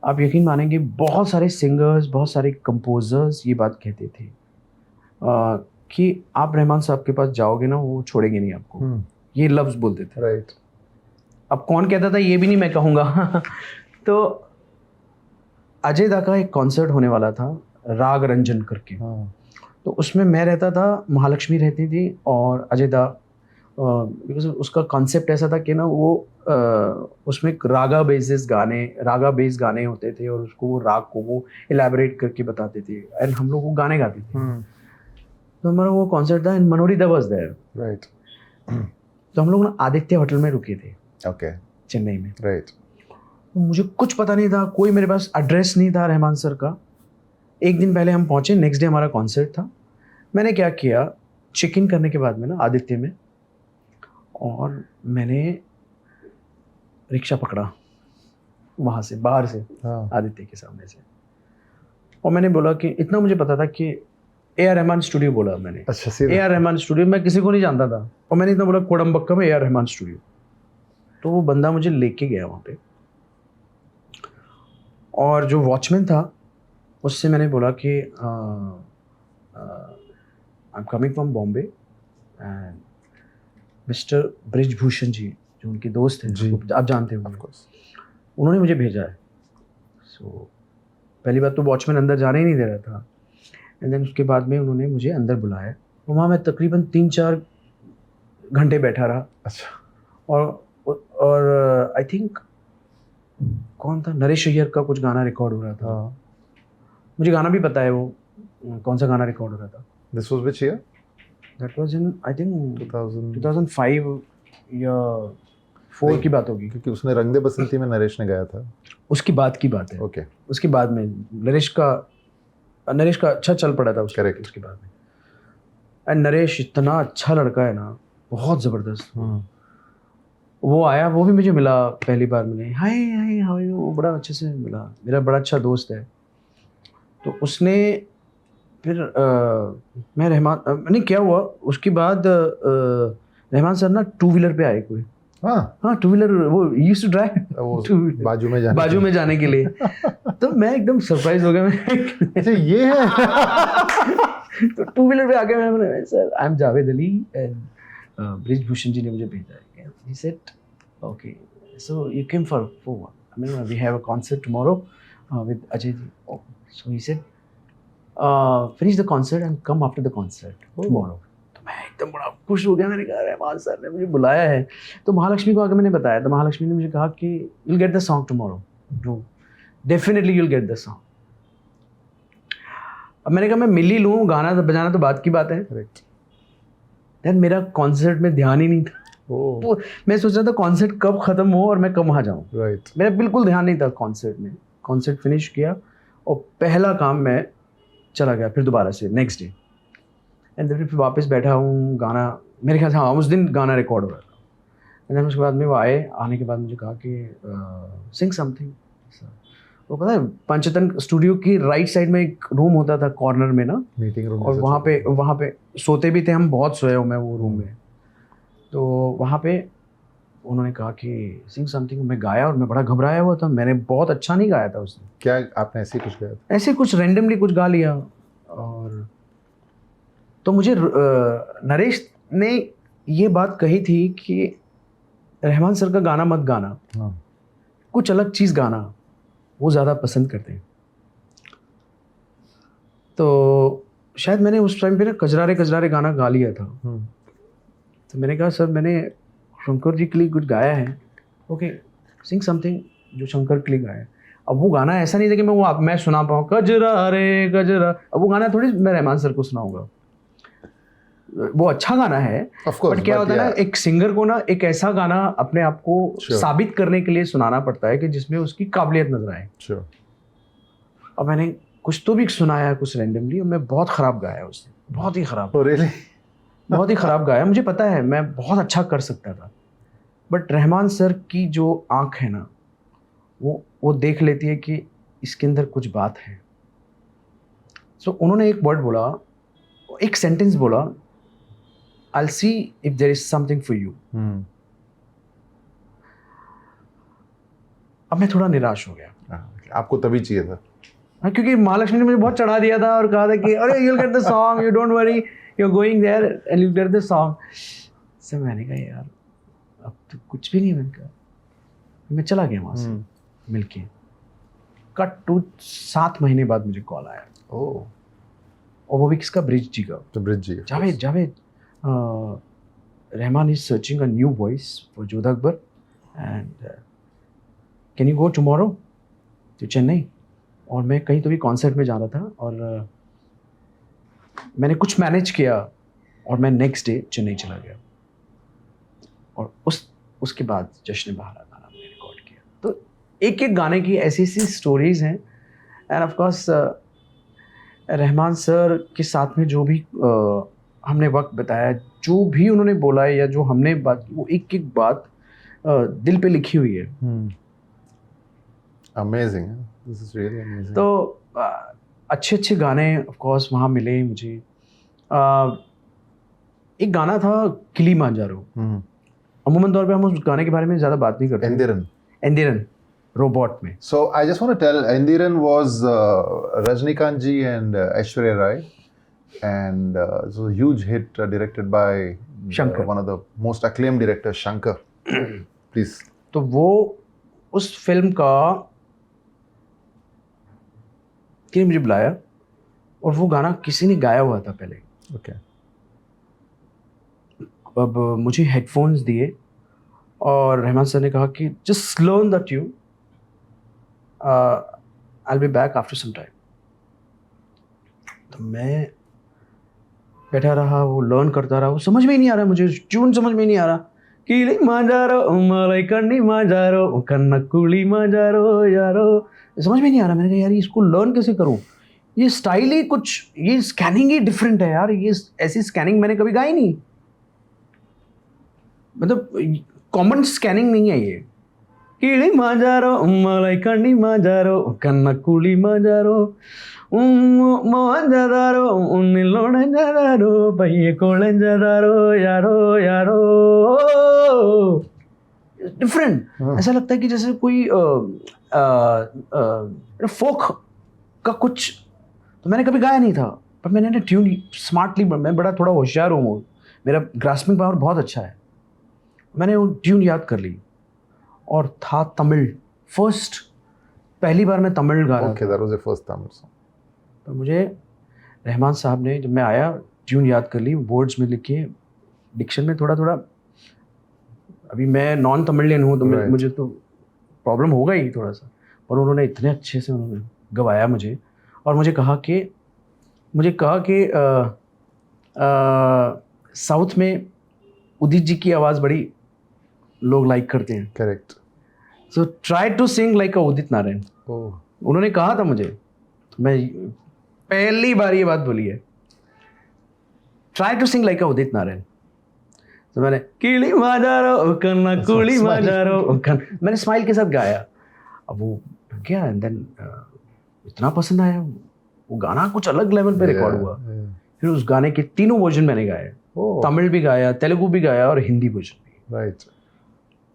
आप यकीन मानेंगे, बहुत सारे सिंगर्स, बहुत सारे कंपोजर्स ये बात कहते थे कि आप रहमान साहब के पास जाओगे ना, वो छोड़ेंगे नहीं आपको, ये लफ्ज़ बोलते थे। राइट। अब कौन कहता था ये भी नहीं मैं कहूँगा। तो अजय दा का एक कॉन्सर्ट होने वाला था, राग रंजन करके, तो उसमें मैं रहता था, महालक्ष्मी रहती थी और अजय दा, बिकॉज उसका कॉन्सेप्ट ऐसा था कि ना वो उसमें रागा बेस्ड गाने होते थे, और उसको वो राग को वो इलेबोरेट करके बताते थे, एंड हम लोग वो गाने गाते थे। तो हमारा वो कॉन्सर्ट था एंड मनोरी दा वाज देयर, राइट। तो हम लोग ना आदित्य होटल में रुके थे, ओके, चेन्नई में। राइट। मुझे कुछ पता नहीं था, कोई मेरे पास एड्रेस नहीं था रहमान सर का। एक दिन पहले हम पहुँचे, नेक्स्ट डे हमारा कॉन्सर्ट था। मैंने क्या किया, चेक इन करने के बाद में ना आदित्य में, और मैंने रिक्शा पकड़ा वहाँ से, बाहर से, आदित्य के सामने से, और मैंने बोला कि इतना मुझे पता था कि ए आर रहमान स्टूडियो बोला मैंने। अच्छा ए सीधा आर रहमान स्टूडियो मैं किसी को नहीं जानता था, और मैंने इतना बोला कोडम्बक्का में ए आर रहमान स्टूडियो। तो वो बंदा मुझे लेके गया वहाँ पे, और जो वॉचमैन था उससे मैंने बोला कि I am coming from Bombay and Mister Brijbhushan ji जो उनके दोस्त हैं, जी। आप जानते होंगे, ऑफ कोर्स। उन्होंने मुझे भेजा है। सो पहली बात तो वॉचमैन अंदर जाने ही नहीं दे रहा था, एंड देन उसके बाद में उन्होंने मुझे अंदर बुलाया, और वहाँ मैं तकरीबन 3-4 घंटे बैठा रहा। अच्छा और आई थिंक कौन था, नरेश अय्यर का कुछ गाना रिकॉर्ड हो रहा था। हाँ। मुझे गाना भी पता है वो कौन सा गाना रिकॉर्ड हो रहा था। This was which year? That was in I think 2000 2005 या 4 की बात होगी। क्योंकि उसने रंग दे बसंती में नरेश ने गाया था। उसकी बात की बात है। ओके उसके बाद में नरेश का अच्छा चल पड़ा था Correct. उसके बाद में। एंड नरेश इतना अच्छा लड़का है ना, बहुत ज़बरदस्त। वो आया, वो भी मुझे मिला पहली बार, मिले, हाय हाय हाउ यू, वो बड़ा अच्छे से मिला, मेरा बड़ा अच्छा दोस्त है। तो उसने फिर मैं रहमान नहीं क्या हुआ उसके बाद रहमान सर ना 2 व्हीलर पे आए कोई। हाँ 2 व्हीलर, वो यूज्ड टू ड्राइव वो बाजू में जाने के लिए। तो मैं एकदम सरप्राइज हो गया, मैं अच्छा ये है। तो 2 व्हीलर पे आके मैं बोला sir I am Javed Ali and Brijbhushan ji ने मुझे भेजा है। He said, okay, so you came for what? I mean, we have a concert tomorrow with Ajay ji. Oh. So he said, finish the concert and come after the concert tomorrow. तो मैं एकदम बड़ा खुश हो गया, मैंने कहा Rahman sir ने मुझे बुलाया है। तो महालक्ष्मी को आके मैंने बताया, तो महालक्ष्मी ने मुझे कहा कि you'll get the song tomorrow. No, definitely you'll get the song. अब मैंने कहा मैं मिल ही लूँ, गाना बजाना तो बात की बात है। करेक्ट। देन मेरा कॉन्सर्ट में ध्यान ही नहीं था। ओह मैं सोच रहा था कॉन्सर्ट कब ख़त्म हो और मैं कब वहाँ जाऊँ। राइट। मेरा बिल्कुल ध्यान नहीं था कॉन्सर्ट में। कॉन्सर्ट फिनिश किया और पहला काम मैं चला गया फिर दोबारा से नेक्स्ट डे, एंड फिर वापस बैठा हूँ, गाना मेरे ख्याल से हाँ उस दिन गाना रिकॉर्ड हो रहा था। एंड देन उसके बाद में वो आने के बाद मुझे कहा कि सिंग समथिंग। वो पता है पंचतन स्टूडियो की राइट साइड में एक रूम होता था कॉर्नर में ना, मीटिंग रूम, और वहाँ पे सोते भी थे हम, बहुत सोया हूँ मैं वो रूम में। तो वहाँ पे उन्होंने कहा कि सिंग समथिंग, मैं गाया और मैं बड़ा घबराया हुआ था, मैंने बहुत अच्छा नहीं गाया था उसने। क्या आपने ऐसे ही कुछ गाया था? ऐसे कुछ रैंडमली कुछ गा लिया, और तो मुझे नरेश ने ये बात कही थी कि रहमान सर का गाना मत गाना, हाँ। कुछ अलग चीज़ गाना, वो ज़्यादा पसंद करते हैं। तो शायद मैंने उस टाइम पे ना कजरारे कजरारे गाना गा लिया था। तो मैंने कहा सर मैंने शंकर जी के लिए कुछ गाया है, ओके सिंग समथिंग जो शंकर के लिए गाया है। अब वो गाना ऐसा नहीं था कि मैं सुना पाऊँ कजरा रे कजरा, अब वो गाना थोड़ी मैं रहमान सर को सुनाऊंगा। वो अच्छा गाना है, बट क्या होता है ना, एक सिंगर को ना एक ऐसा गाना अपने आप को साबित करने के लिए सुनाना पड़ता है कि जिसमें उसकी काबिलियत नजर आए। और मैंने कुछ तो भी सुनाया कुछ रैंडमली, और मैं बहुत ख़राब गाया उसने, बहुत ही ख़राब। बहुत ही ख़राब गाया, मुझे पता है मैं बहुत अच्छा कर सकता था, बट रहमान सर की जो आँख है ना, वो देख लेती है कि इसके अंदर कुछ बात है। सो उन्होंने एक वर्ड बोला, एक सेंटेंस बोला, I'll see if there is something for you. अब मैं थोड़ा निराश हो गया। आपको तभी चाहिए था? हाँ, क्योंकि महालक्ष्मी ने मुझे बहुत चढ़ा दिया था और कहा था कि अरे you'll get the song, you don't worry, you're going there and you'll get the song. Sir मैंने कहा यार अब तो कुछ भी नहीं, मैंने कहा मैं चला गया वहाँ से मिलके। कट टू 7 महीने बाद मुझे कॉल आया। ओह। और वो भी किसका, ब्रिज जी का। तो Brij ji, Javed Rahman is searching a new voice for Jodha Akbar and can you go tomorrow to Chennai? और मैं कहीं तो भी कॉन्सर्ट में जा रहा था, और मैंने कुछ मैनेज किया और मैं नेक्स्ट डे चेन्नई चला गया, और उसके बाद जश्न बहारा गाना मैंने रिकॉर्ड किया। तो एक एक गाने की ऐसी ऐसी स्टोरीज़ हैं, end of course Rahman sir के साथ में जो भी हमने वक्त बताया, जो भी उन्होंने बोला है या जो हमने बात की, वो एक एक बात दिल पे लिखी हुई है। Amazing, this is really amazing. तो अच्छे अच्छे गाने ऑफ कोर्स वहाँ मिले मुझे। एक गाना था किलीमांजारो। अमूमन तौर पे हम उस गाने के बारे में ज़्यादा बात नहीं करते। एंदिरन रोबोट में। So I just want to tell, Endiran was Rajnikant ji and Aishwarya Rai, and it was a huge hit directed by Shankar. one of the most acclaimed directors, Shankar. Please. तो वो उस film का किसी ने मुझे बुलाया और वो गाना किसी ने गाया हुआ था पहले। Okay. अब मुझे हेडफोन्स दिए और रहमान सर ने कहा कि just learn the tune, I will be back after some time. तो मैं बैठा रहा, वो लर्न करता रहा, वो समझ में ही नहीं आ रहा, मुझे ट्यून समझ में नहीं आ रहा। कीली मांजारो मलाई कन्नी मांजारो कन्ना कुली मांजारो यारो, समझ में नहीं आ रहा। मैंने कहा यार इसको लर्न कैसे करूं, ये स्टाइल ही कुछ, ये स्कैनिंग ही डिफरेंट है यार, ये ऐसी स्कैनिंग मैंने कभी गाई नहीं, मतलब कॉमन स्कैनिंग नहीं है ये। कीली मांजारो मलाई कन्नी मांजारो कन्ना कुली मांजारो मोहनजादारो उन्निलोनजादारो भैये कोलंजादारो यारो यारो, डिफरेंट। ऐसा लगता है कि जैसे कोई फोक का कुछ, तो मैंने कभी गाया नहीं था, पर मैंने ना ट्यून स्मार्टली, मैं बड़ा थोड़ा होशियार हूँ, मेरा ग्रास्पिंग पावर बहुत अच्छा है, मैंने वो ट्यून याद कर ली और था तमिल। पहली बार मैं तमिल गा रहा Okay, that was the first Tamil song. तो मुझे रहमान साहब ने, जब मैं आया ट्यून याद कर ली, वर्ड्स में लिखे, डिक्शन में थोड़ा थोड़ा, अभी मैं नॉन तमिलियन हूँ तो Right. मुझे तो प्रॉब्लम होगा ही थोड़ा सा, पर उन्होंने इतने अच्छे से उन्होंने गवाया मुझे, और मुझे कहा कि साउथ में उदित जी की आवाज़ बड़ी लोग लाइक करते हैं, Correct. So try to sing like a Udit Narayan. Oh. उन्होंने कहा था मुझे, तो मैं पहली बार ये बात बोली है, try to sing like a Udit Narayan. तो मैंने कीली माजारो कन्ना कुली माजारो मैंने स्माइल के साथ गाया। अब वो क्या, एंड देन इतना पसंद आया, वो गाना कुछ अलग लेवल पे रिकॉर्ड हुआ। Yeah. फिर उस गाने के 3 वर्जन मैंने गाए, Oh. तमिल भी गाया, तेलुगु भी गाया और हिंदी वर्जन भी। Right.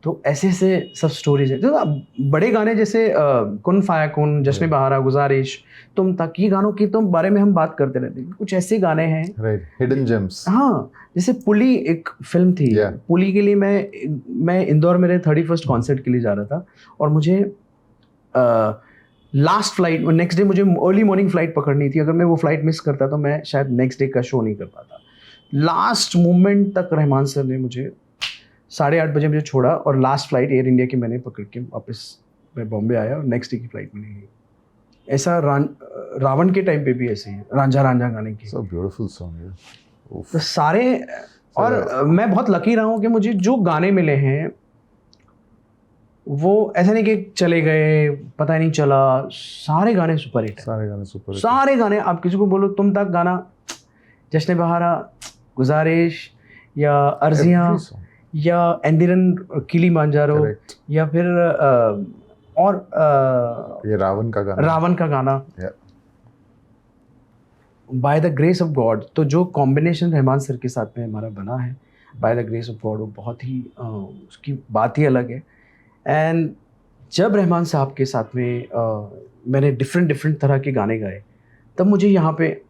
तो ऐसे ऐसे सब स्टोरीज है। तो बड़े गाने जैसे कुन फाया कुन, जश्न बहारा, गुजारिश, तुम तक, ये गानों की तो बारे में हम बात करते रहते हैं। कुछ ऐसे गाने हैं, Right. Hidden gems. हाँ, जैसे पुली एक फिल्म थी। Yeah. पुली के लिए मैं इंदौर मेरे 31st कॉन्सर्ट के लिए जा रहा था, और मुझे लास्ट फ्लाइट, नेक्स्ट डे मुझे अर्ली मॉर्निंग फ्लाइट पकड़नी थी। अगर मैं वो फ्लाइट मिस करता तो मैं शायद नेक्स्ट डे का शो नहीं कर पाता। लास्ट मोमेंट तक रहमान सर ने मुझे 8:30 बजे मुझे छोड़ा, और लास्ट फ्लाइट एयर इंडिया की मैंने पकड़ के वापस मैं बॉम्बे आया, और नेक्स्ट डे की फ्लाइट में नहीं। ऐसा रावण के टाइम पे भी ऐसे ही, रांझा रांझा गाने की। So beautiful song. Yeah. Oof. तो सारे, और मैं बहुत लकी रहा हूँ कि मुझे जो गाने मिले हैं वो ऐसा नहीं कि चले गए, पता ही नहीं चला, सारे गाने सुपर हिट है। सारे गाने सुपर हिट। सारे गाने, आप किसी को बोलो तुम तक गाना, जश्न बहारा, गुजारिश, या अर्जियाँ, Every song. या एंदिरन किली मांजारो, Correct. या फिर और ये रावण का गाना। Yeah. By the grace of God. तो जो कॉम्बिनेशन रहमान सर के साथ में हमारा बना है, by the grace of God, वो बहुत ही उसकी बात ही अलग है। एंड जब रहमान साहब के साथ में मैंने डिफरेंट तरह के गाने गाए, तब मुझे यहाँ पे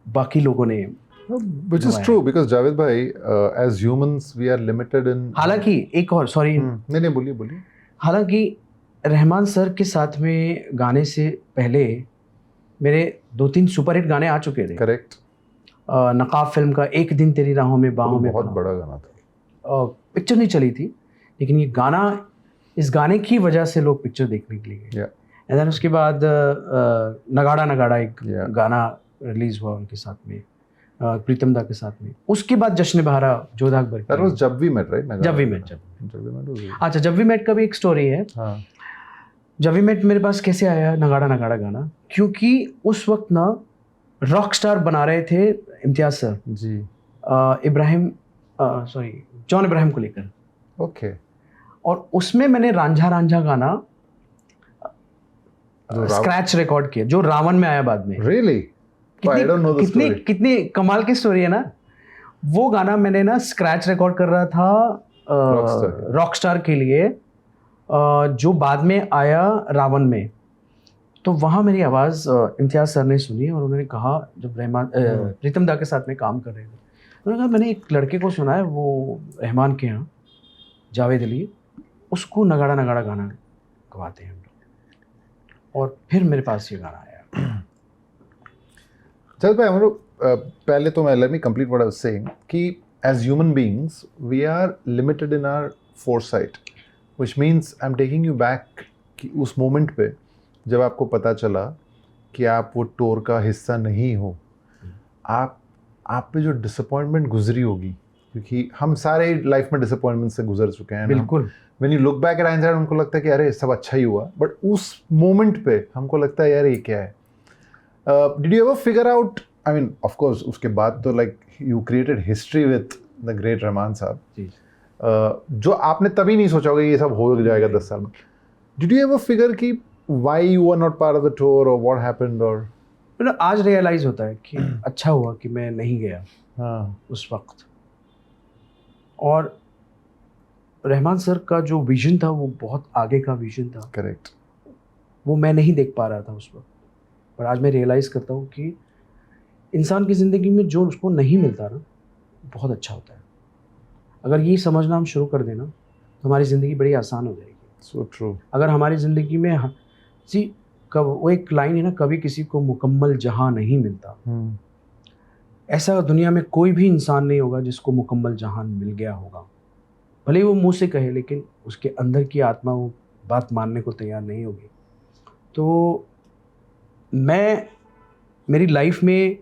बाकी लोगों ने, Which is true, because Javed bhai, as humans, we are limited in. हालांकि एक और, सॉरी, नहीं बोलिए। हालांकि रहमान सर के साथ में गाने से पहले मेरे 2-3 सुपरहिट गाने आ चुके थे। करेक्ट। नकाब फिल्म का एक दिन तेरी राहों में बाहों में, बहुत बड़ा गाना था। पिक्चर नहीं चली थी, लेकिन ये गाना, इस गाने की वजह से लोग पिक्चर देखने के लिए गए। एंड देन उसके बाद नगाड़ा नगाड़ा एक गाना रिलीज हुआ उनके साथ में, प्रीतम दा के साथ में। उसके बाद जश्न बहारा, जोधा अकबर। That was जब वी मेट, राइट? जब वी मेट। अच्छा, जब वी मेट का भी एक स्टोरी है। हाँ। जब वी मेट मेरे पास कैसे आया नगाड़ा नगाड़ा गाना, क्योंकि उस वक्त ना रॉक स्टार बना रहे थे इम्तियाज सर जी, जॉन इब्राहिम को लेकर। ओके। और उसमें मैंने रांझा रांझा गाना स्क्रैच रिकॉर्ड किया, जो रावण में आया बाद में। Really? Oh, I don't know the कितनी story. कितनी कमाल की स्टोरी है ना। वो गाना मैंने ना स्क्रैच रिकॉर्ड कर रहा था रॉकस्टार के लिए, जो बाद में आया रावण में। तो वहाँ मेरी आवाज़ इम्तियाज़ सर ने सुनी और उन्होंने कहा, जब प्रीतम दा के साथ में काम कर रहे थे, उन्होंने कहा मैंने एक लड़के को सुना है वो रहमान के यहाँ, जावेद अली, उसको नगाड़ा नगाड़ा गाना गवाते हैं हम लोग। और फिर मेरे पास ये गाना आया। चल भाई, हम लोग पहले तो मैं let me complete what I was saying कि as human beings we are limited in our foresight, which means I am taking you back कि उस मोमेंट पे जब आपको पता चला कि आप वो टूर का हिस्सा नहीं हो, आप पे जो डिसअपॉइंटमेंट गुजरी होगी, क्योंकि हम सारे लाइफ में डिसअपॉइंटमेंट से गुजर चुके हैं। बिल्कुल। When you look back at hindsight, हमको लगता है कि अरे सब अच्छा ही हुआ, बट उस मोमेंट पे हमको लगता है यार ये क्या है। Did you ever figure out, I mean of course उसके बाद तो like you created history with the great Rahman साहब, जो आपने तभी नहीं सोचा होगा ये सब हो जाएगा 10 साल में। डिड यू एवर फिगर कि why you were not part of the tour or what happened or आज रियलाइज होता है कि अच्छा हुआ कि मैं नहीं गया उस वक्त। और रहमान सर का जो विजन था वो बहुत आगे का विजन था। करेक्ट। वो मैं नहीं देख पा रहा था उस वक्त, पर आज मैं रियलाइज़ करता हूँ कि इंसान की ज़िंदगी में जो उसको नहीं मिलता ना, बहुत अच्छा होता है। अगर ये समझना हम शुरू कर देना तो हमारी ज़िंदगी बड़ी आसान हो जाएगी। So true. अगर हमारी ज़िंदगी में वो एक लाइन है ना, कभी किसी को मुकम्मल जहां नहीं मिलता। ऐसा दुनिया में कोई भी इंसान नहीं होगा जिसको मुकम्मल जहां मिल गया होगा। भले ही वो मुंह से कहे, लेकिन उसके अंदर की आत्मा वो बात मानने को तैयार नहीं होगी। तो मेरी लाइफ में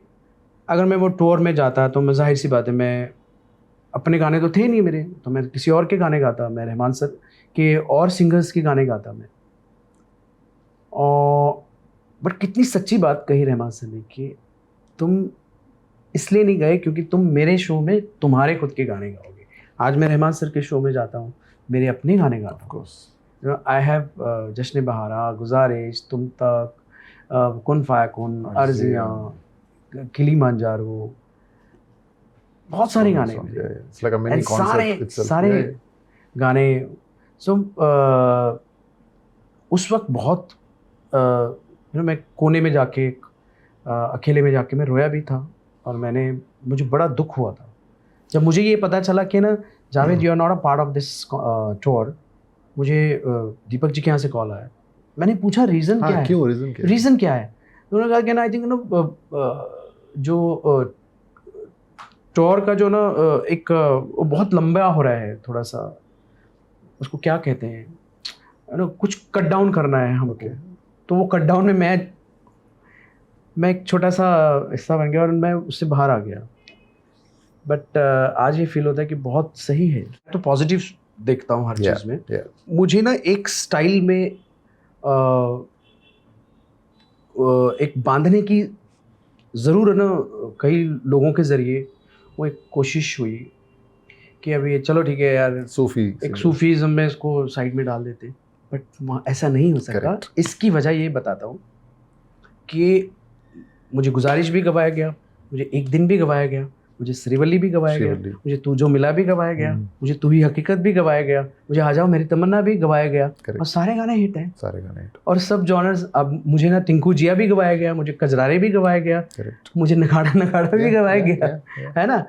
अगर मैं वो टूर में जाता तो मैं, जाहिर सी बात है, मैं अपने गाने तो थे नहीं मेरे, तो मैं किसी और के गाने गाता, मैं रहमान सर के और सिंगर्स के गाने गाता मैं। और बट कितनी सच्ची बात कही रहमान सर ने कि तुम इसलिए नहीं गए क्योंकि तुम मेरे शो में तुम्हारे खुद के गाने गाओगे। आज मैं रहमान सर के शो में जाता हूँ, मेरे अपने गाने गाता हूँ। आई हैव जश्न बहारा, गुजारिश, तुम तक, कुन फायकुन, अर्जियाँ, किलीमांजारो, बहुत सारे गाने सारे गाने। सो उस वक्त बहुत मैं कोने में जाके अकेले में जाके मैं रोया भी था। और मुझे बड़ा दुख हुआ था जब मुझे ये पता चला कि ना, Javed you are not a part of this tour. मुझे दीपक जी के यहाँ से कॉल आया। मैंने पूछा रीज़न क्या है, क्यों रीज़न क्या है? तो उन्होंने कहा कि ना, आई थिंक ना जो टूर का जो ना एक वो बहुत लंबा हो रहा है, थोड़ा सा उसको क्या कहते हैं ना, कुछ कट डाउन करना है हमको। तो वो कट डाउन में मैं एक छोटा सा हिस्सा बन गया और मैं उससे बाहर आ गया। बट आज ये फील होता है कि बहुत सही है। तो पॉजिटिव देखता हूँ हर चीज़ में। मुझे ना एक स्टाइल में एक बांधने की ज़रूर है ना, कई लोगों के ज़रिए वो एक कोशिश हुई कि अभी चलो ठीक है यार, सूफीज़म में इसको साइड में डाल देते, बट ऐसा नहीं हो सका। इसकी वजह ये बताता हूँ कि मुझे गुजारिश भी गवाया गया, मुझे एक दिन भी गवाया गया, मुझे श्रीवल्ली भी गवाया गया, मुझे तू जो मिला भी गवाया गया, मुझे तू ही हकीकत भी गवाया गया, मुझे आ जाओ मेरी तमन्ना भी गवाया गया। और सारे गाने हिट हैं, सारे गाने हिट। और सब जॉनर्स। अब मुझे ना टिंकू जिया भी गवाया गया, मुझे कजरारे भी गवाया गया, मुझे नखाड़ा भी गवाया गया, है ना।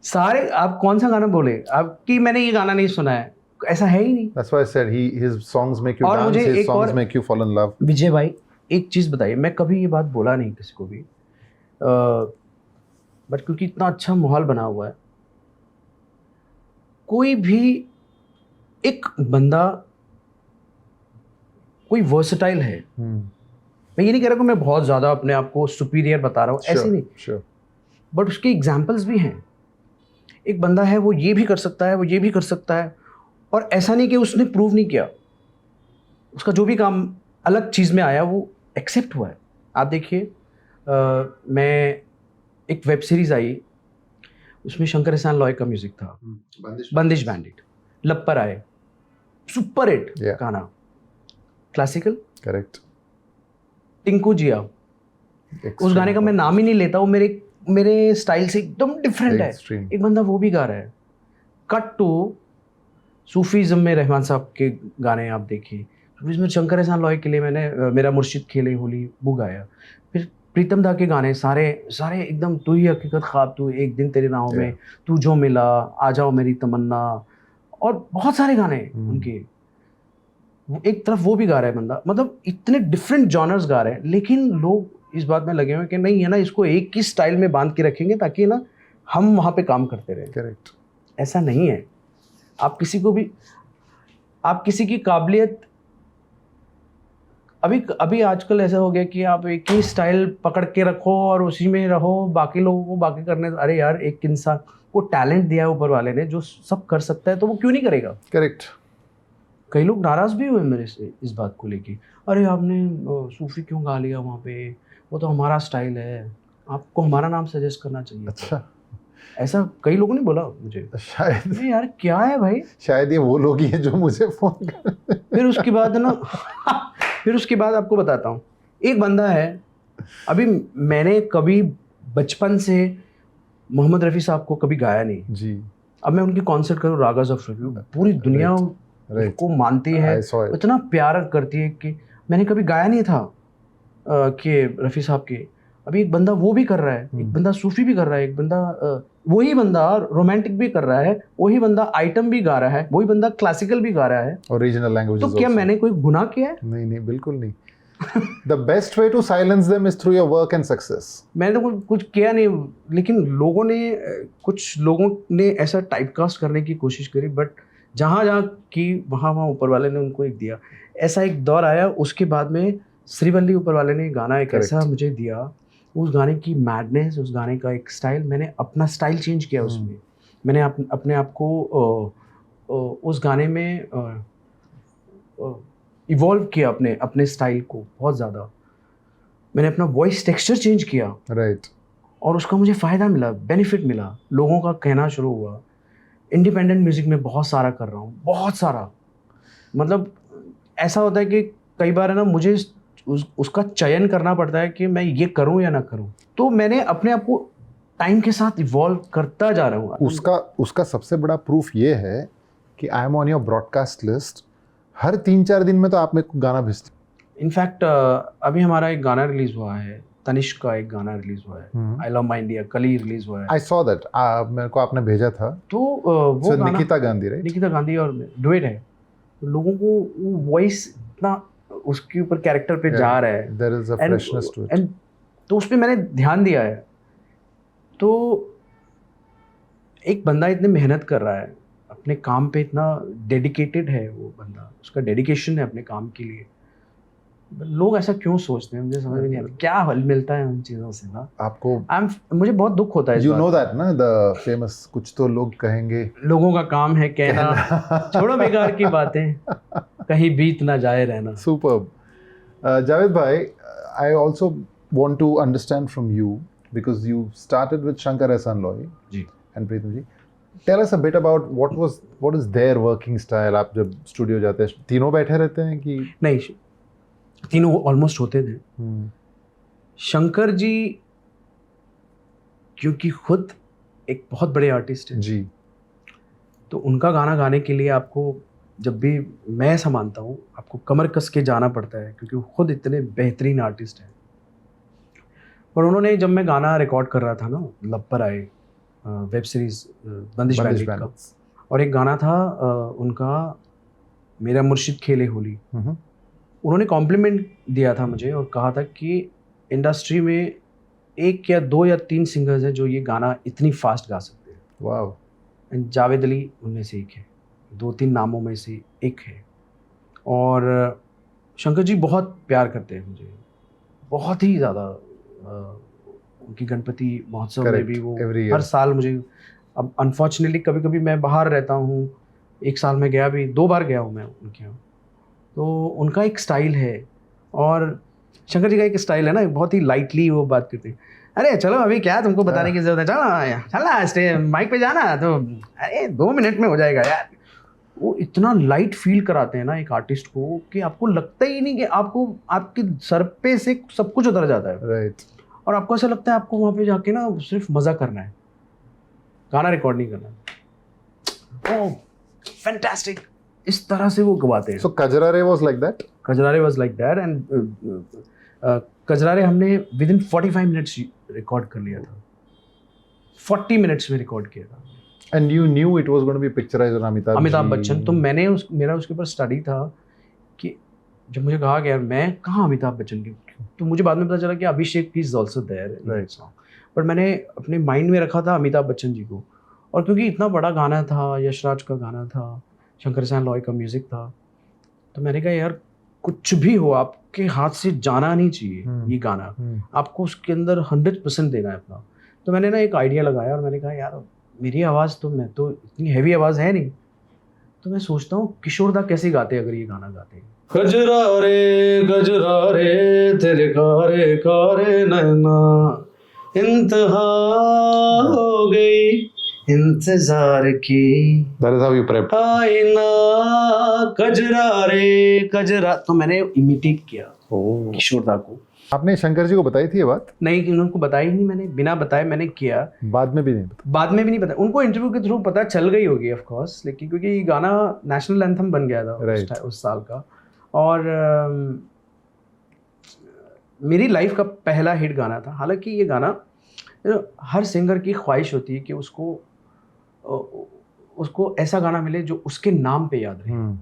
सारे, आप कौन सा गाना बोले आपकी मैंने ये गाना नहीं सुना है, ऐसा है ही नहीं। That's why I said his songs make you dance, his songs make you fall in love. विजय भाई, एक चीज़ बताइए, मैं कभी ये बात बोला नहीं किसी को भी, बट क्योंकि इतना अच्छा माहौल बना हुआ है, कोई भी एक बंदा कोई वर्सेटाइल है। मैं ये नहीं कह रहा कि मैं बहुत ज़्यादा अपने आप को सुपीरियर बता रहा हूँ, ऐसे नहीं, बट उसके एग्जाम्पल्स भी हैं। एक बंदा है, वो ये भी कर सकता है, वो ये भी कर सकता है, और ऐसा नहीं कि उसने प्रूव नहीं किया, उसका जो भी काम अलग चीज़ में आया वो एक्सेप्ट हुआ है। आप देखिए, मैं एक वेब सीरीज़ आई, उसमें शंकर एहसान लॉय का म्यूज़िक था, बंदिश बैंडिट, लब पर आए, सुपर हिट गाना, क्लासिकल, करेक्ट। टिंकू जिया, उस गाने का मैं नाम ही नहीं लेता, वो मेरे स्टाइल से एकदम डिफरेंट है। Extreme. एक बंदा वो भी गा रहा है। कट टू सूफीज़म में रहमान साहब के गाने आप देखिए, सूफीज़म में शंकर एहसान लॉय के लिए मैंने मेरा मुर्शिद खेले होली वो गाया। फिर प्रीतम दा के गाने सारे सारे एकदम तू ही हकीकत ख्वाब, तू एक दिन तेरी राहों में, तू जो मिला, आ जाओ मेरी तमन्ना, और बहुत सारे गाने उनके। एक तरफ वो भी गा रहा है बंदा, मतलब इतने डिफरेंट जॉनर्स गा रहे हैं, लेकिन लोग इस बात में लगे हुए हैं कि नहीं है ना, इसको एक ही स्टाइल में बांध के रखेंगे ताकि ना हम वहाँ पे काम करते रहें। करेक्ट। ऐसा नहीं है। आप किसी की काबिलियत, अभी आजकल ऐसा हो गया कि आप एक ही स्टाइल पकड़ के रखो और उसी में रहो, बाकी लोगों को बाकी करने। अरे यार, एक इंसान को टैलेंट दिया है ऊपर वाले ने जो सब कर सकता है, तो वो क्यों नहीं करेगा? करेक्ट। कई लोग नाराज भी हुए मेरे से इस बात को लेके, अरे आपने सूफी क्यों गा लिया वहाँ पे, वो तो हमारा स्टाइल है, आपको हमारा नाम सजेस्ट करना चाहिए। अच्छा, ऐसा कई लोगों ने बोला मुझे। शायद अरे यार क्या है भाई। शायद ये वो लोग ही हैं जो मुझे फोन कर। फिर उसके बाद ना फिर उसके बाद आपको बताता हूँ, एक बंदा है, अभी मैंने कभी बचपन से मोहम्मद रफ़ी साहब को कभी गाया नहीं जी। अब मैं उनकी कॉन्सर्ट करूँ, रागाज ऑफ रफ़ी, पूरी दुनिया को मानती है, इतना प्यार करती है कि मैंने कभी गाया नहीं था कि रफ़ी साहब के। अभी एक बंदा वो भी कर रहा है, एक बंदा सूफी भी कर रहा है, एक बंदा वही बंदा रोमांटिक भी कर रहा है, वही बंदा आइटम भी गा रहा है, वही बंदा क्लासिकल भी गा रहा है, ओरिजिनल लैंग्वेज। तो क्या मैंने कोई गुनाह किया है? नहीं, बिल्कुल नहीं। The best way to silence them is through your work and success. मैंने तो कुछ किया नहीं, लेकिन कुछ लोगों ने ऐसा टाइपकास्ट करने की कोशिश करी, बट जहाँ की वहाँ ऊपर वाले ने उनको एक दिया। ऐसा एक दौर आया, उसके बाद में श्रीवल्ली ऊपर वाले ने गाना एक ऐसा मुझे दिया, उस गाने की मैडनेस, उस गाने का एक स्टाइल, मैंने अपना स्टाइल चेंज किया उसमें। मैंने अपने आप को उस गाने में इवॉल्व किया, अपने स्टाइल को बहुत ज़्यादा। मैंने अपना वॉइस टेक्सचर चेंज किया, राइट। और उसका मुझे फ़ायदा मिला, बेनिफिट मिला, लोगों का कहना शुरू हुआ। इंडिपेंडेंट म्यूज़िक में बहुत सारा कर रहा हूँ, बहुत सारा। मतलब ऐसा होता है कि कई बार है ना, मुझे उसका चयन करना पड़ता है कि मैं ये करूँ या ना करूँ। तो मैंने अपने आप को टाइम के साथ इवॉल्व करता जा रहा हूँ। उसका सबसे बड़ा प्रूफ ये है कि I am on your broadcast list. हर 3-4 दिन में तो आप मेरे को गाना भेजते। इनफैक्ट अभी हमारा एक गाना रिलीज हुआ है, तनिष्क का एक गाना रिलीज हुआ है, आई लव माय इंडिया, कल ही रिलीज हुआ है। आई सॉ दैट, मेरे को आपने भेजा था। तो वो गाना निकिता गांधी, राइट? निकिता गांधी और डुएट है। तो लोगों को वो वॉइस इतना उसके ऊपर कैरेक्टर पे जा रहा है, there is a freshness to it, तो उस पे मैंने ध्यान दिया है। तो एक बंदा इतनी मेहनत कर रहा है अपने काम पे, इतना डेडिकेटेड है वो बंदा, उसका डेडिकेशन है अपने काम के लिए। लोग ऐसा क्यों सोचते हैं, मुझे समझ में नहीं आता क्या हल मिलता है उन चीज़ों से ना। आपको मुझे बहुत दुख होता है। यू नो दैट ना, द फेमस कुछ तो लोग कहेंगे, लोगों का काम है कहना छोड़ो बेकार की बातें, कहीं बीत ना जाए रहना। सुपर्ब। जावेद भाई, I also want to understand from you, because you started with Shankar Ehsaan Loy ji and Pritam ji. Tell us a bit about what is their working style. आप जब स्टूडियो जाते हैं तीनों बैठे रहते हैं कि नहीं? तीनों ऑलमोस्ट होते थे। शंकर जी क्योंकि खुद एक बहुत बड़े आर्टिस्ट हैं जी, तो उनका गाना गाने के लिए आपको, जब भी मैं ऐसा मानता हूँ, आपको कमर कस के जाना पड़ता है, क्योंकि वो खुद इतने बेहतरीन आर्टिस्ट हैं। पर उन्होंने, जब मैं गाना रिकॉर्ड कर रहा था ना, लब पर आए वेब सीरीज़ बंदिश बैंडिट का, और एक गाना था उनका मेरा मुर्शिद खेले होली, उन्होंने कॉम्प्लीमेंट दिया था मुझे और कहा था कि इंडस्ट्री में 1 या 2 या 3 सिंगर्स हैं जो ये गाना इतनी फास्ट गा सकते हैं। वाह। एंड जावेद अली उनमें से एक है, 2-3 नामों में से एक है। और शंकर जी बहुत प्यार करते हैं मुझे, बहुत ही ज़्यादा। उनकी गणपति महोत्सव में भी वो हर साल मुझे, अब अनफॉर्चुनेटली कभी कभी मैं बाहर रहता हूँ, एक साल में गया भी, 2 बार गया हूँ मैं उनके यहाँ। तो उनका एक स्टाइल है, और शंकर जी का एक स्टाइल है ना, बहुत ही लाइटली वो बात करते हैं। अरे चलो अभी क्या तुमको बताने की जरूरत है, चल ना स्टेज माइक पे जाना, तो अरे 2 मिनट में हो जाएगा यार। वो इतना लाइट फील कराते हैं ना एक आर्टिस्ट को कि आपको लगता ही नहीं कि आपको आपके सर पे से सब कुछ उतर जाता है राइट और आपको ऐसा लगता है आपको वहाँ पे जाके ना सिर्फ मज़ा करना है, गाना रिकॉर्ड नहीं करना। ओह फैंटास्टिक, इस तरह से वो गवाते हैं। So Kajrare was like that. Kajrare was like that and Kajrare हमने विद इन 45 मिनट्स रिकॉर्ड कर लिया था, 40 मिनट्स में रिकॉर्ड किया था। And you knew it was going to be picturized on Amitabh ji. Bachchan, तो मेरा उसके ऊपर स्टडी था कि जब मुझे कहा गया मैं कहाँ अमिताभ बच्चन की, तो मुझे बाद में पता चला कि Abhishek is also there in that song, but मैंने अपने माइंड में रखा था अमिताभ बच्चन जी को। और क्योंकि इतना बड़ा गाना था, यशराज का गाना था, शंकर एहसान लॉय का म्यूज़िक था, तो मैंने कहा यार कुछ भी हो आपके हाथ से जाना नहीं चाहिए ये गाना, आपको उसके अंदर 100% देना है अपना। तो मैंने ना एक आइडिया लगाया और मैंने कहा यार मेरी आवाज़ तो, मैं तो इतनी हैवी आवाज़ है नहीं, तो मैं सोचता हूँ किशोरदा कैसे गाते अगर ये गाना गाते। गजरा रे तेरे कारे कारे नैना, इंतहा हो गई इंतजार की, That is how you prepped. आईना कजरा रे कजरा, तो मैंने इमिटेट किया किशोरदा को। आपने शंकर जी को बताई थी ये बात? नहीं, उनको बताई ही नहीं, मैंने बिना बताए मैंने किया। बाद में भी नहीं बताया? बाद में भी नहीं पता, उनको इंटरव्यू के थ्रू पता चल गई होगी ऑफ कोर्स, लेकिन क्योंकि ये गाना नेशनल एंथम बन गया था उस साल का, और मेरी लाइफ का पहला हिट गाना था। हालांकि ये गाना हर सिंगर की ख्वाहिश होती है कि उसको ऐसा गाना मिले जो उसके नाम पे याद रहे।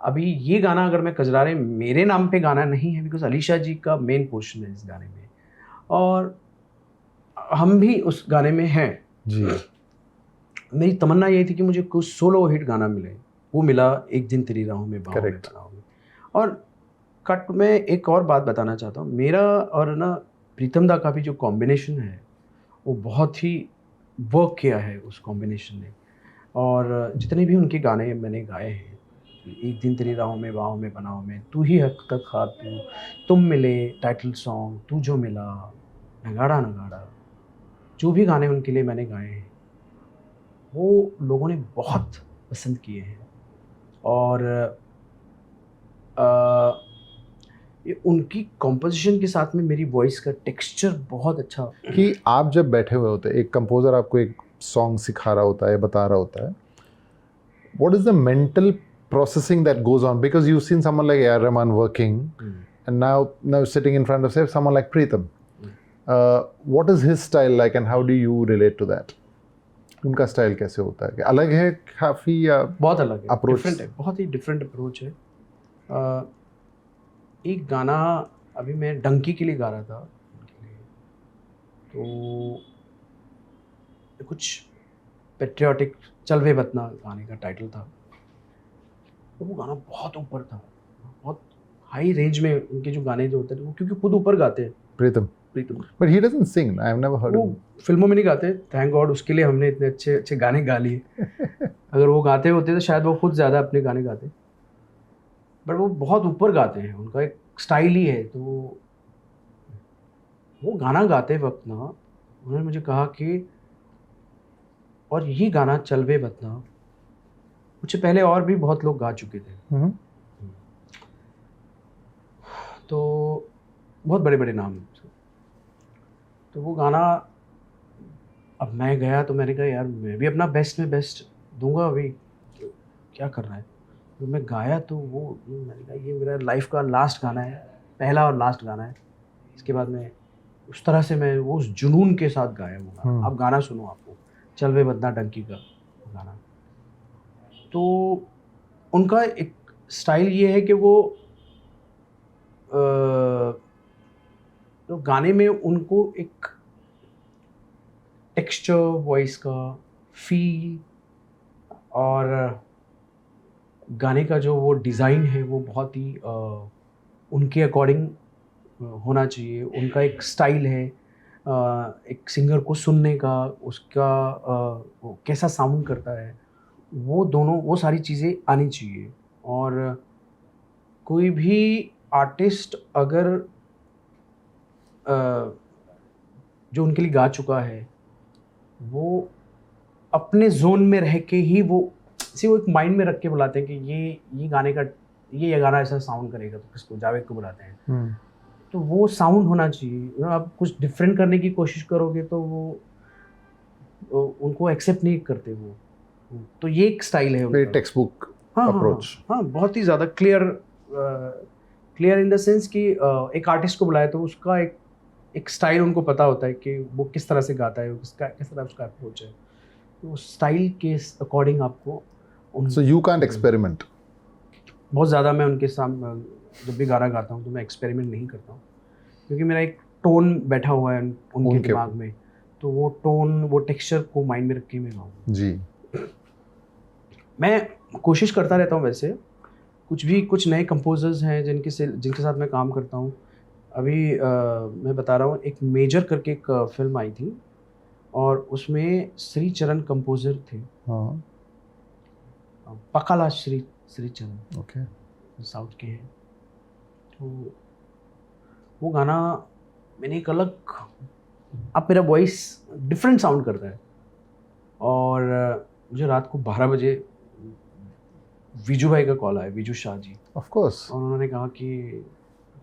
अभी ये गाना अगर मैं कजरारे मेरे नाम पे गाना नहीं है, बिकॉज अलीशा जी का मेन पोर्शन है इस गाने में, और हम भी उस गाने में हैं जी। मेरी तमन्ना यही थी कि मुझे कुछ सोलो हिट गाना मिले, वो मिला एक दिन तेरी राहों में बाहों में बनाओ में। और कट में एक और बात बताना चाहता हूँ, मेरा और ना प्रीतम दा का भी जो कॉम्बिनेशन है वो बहुत ही वर्क किया है उस कॉम्बिनेशन ने। और जितने भी उनके गाने मैंने गाए हैं, एक दिन तेरी राहों में बाहों में बनाओ में, तू ही हक तक खा तुम मिले, टाइटल सॉन्ग, तू जो मिला, नगाड़ा नगाड़ा, जो भी गाने उनके लिए मैंने गाए हैं वो लोगों ने बहुत पसंद किए हैं। और ये उनकी कॉम्पोजिशन के साथ में मेरी वॉइस का टेक्सचर बहुत अच्छा। कि आप जब बैठे हुए होते हैं, एक कंपोजर आपको एक सॉन्ग सिखा रहा होता है, बता रहा होता है, what is the mental processing that goes on? Because you've seen someone like A.R. Rahman working, and now sitting in front of, say, someone like Pritam. What is his style like, and how do you relate to that? उनका style कैसे होता है? अलग है काफ़ी या बहुत अलग है, अप्रोच डिफरेंट है, बहुत ही डिफरेंट अप्रोच है। एक गाना अभी मैं डंकी के लिए गा रहा था उनके लिए, तो कुछ पेट्रियाटिक चल वे वतना गाने का टाइटल था, तो वो गाना बहुत ऊपर था, बहुत हाई रेंज में उनके जो गाने जो होते हैं वो, क्योंकि खुद ऊपर गाते हैं Pritam. But he doesn't sing, I have never heard him. फिल्मों में नहीं गाते, थैंक गॉड, उसके लिए हमने इतने अच्छे अच्छे गाने गा लिए। अगर वो गाते होते तो शायद वो खुद ज़्यादा अपने गाने गाते, बट वो बहुत ऊपर गाते हैं, उनका एक स्टाइल ही है। तो वो गाना गाते वक्त ना उन्होंने मुझे कहा कि और ये गाना चल वे वतना मुझसे पहले और भी बहुत लोग गा चुके थे, तो बहुत बड़े बड़े नाम। तो वो गाना अब मैं गया तो मैंने कहा यार मैं भी अपना बेस्ट में बेस्ट दूंगा, अभी क्या करना है। तो मैं गाया तो वो मैंने कहा ये मेरा लाइफ का लास्ट गाना है, पहला और लास्ट गाना है। इसके बाद मैं उस तरह से मैं वो उस जुनून के साथ गाया वो गाना। आप गाना सुनो, आपको चल वे बदना डंकी का गाना। तो उनका एक स्टाइल ये है कि वो तो गाने में उनको एक टेक्सचर, वॉइस का फील और गाने का जो वो डिज़ाइन है वो बहुत ही उनके अकॉर्डिंग होना चाहिए। उनका एक स्टाइल है एक सिंगर को सुनने का, उसका वो कैसा साउंड करता है, वो दोनों वो सारी चीज़ें आनी चाहिए। और कोई भी आर्टिस्ट अगर जो उनके लिए गा चुका है वो अपने जोन में रह के ही वो इसी वो एक माइंड में रख के बुलाते हैं कि ये गाने का ये गाना ऐसा साउंड करेगा, तो किसको, जावेद को बुलाते हैं। तो वो साउंड होना चाहिए। आप कुछ डिफरेंट करने की कोशिश करोगे तो वो उनको एक्सेप्ट नहीं करते वो। तो ये एक स्टाइल है वेरी उनका। टेक्स्ट बुक हाँ अप्रोच। हाँ, बहुत ही ज़्यादा क्लियर इन द सेंस कि एक आर्टिस्ट को बुलाए तो उसका एक स्टाइल उनको पता होता है कि वो किस तरह से गाता है, किस तरह उसका अप्रोच है। तो स्टाइल के अकॉर्डिंग आपको सो यू कांट एक्सपेरिमेंट। बहुत ज़्यादा मैं उनके सामने जब भी गाना गाता हूँ तो मैं एक्सपेरिमेंट नहीं करता हूँ, क्योंकि मेरा एक टोन बैठा हुआ है उनके दिमाग में। तो वो टोन, वो टेक्सचर को माइंड में रख के मैं गाऊँ जी। मैं कोशिश करता रहता हूँ। वैसे कुछ नए कंपोजर्स हैं जिनके साथ मैं काम करता हूँ। अभी मैं बता रहा हूँ, एक मेजर करके एक फिल्म आई थी और उसमें श्री चरण कंपोजर थे। हाँ, पकाला श्री चरण, ओके। साउथ के हैं। तो वो गाना मैंने एक अलग, अब मेरा वॉइस डिफरेंट साउंड करता है। और मुझे रात को 12 बजे विजू भाई का कॉल आया, विजू शाह जी। Of course. और उन्होंने कहा कि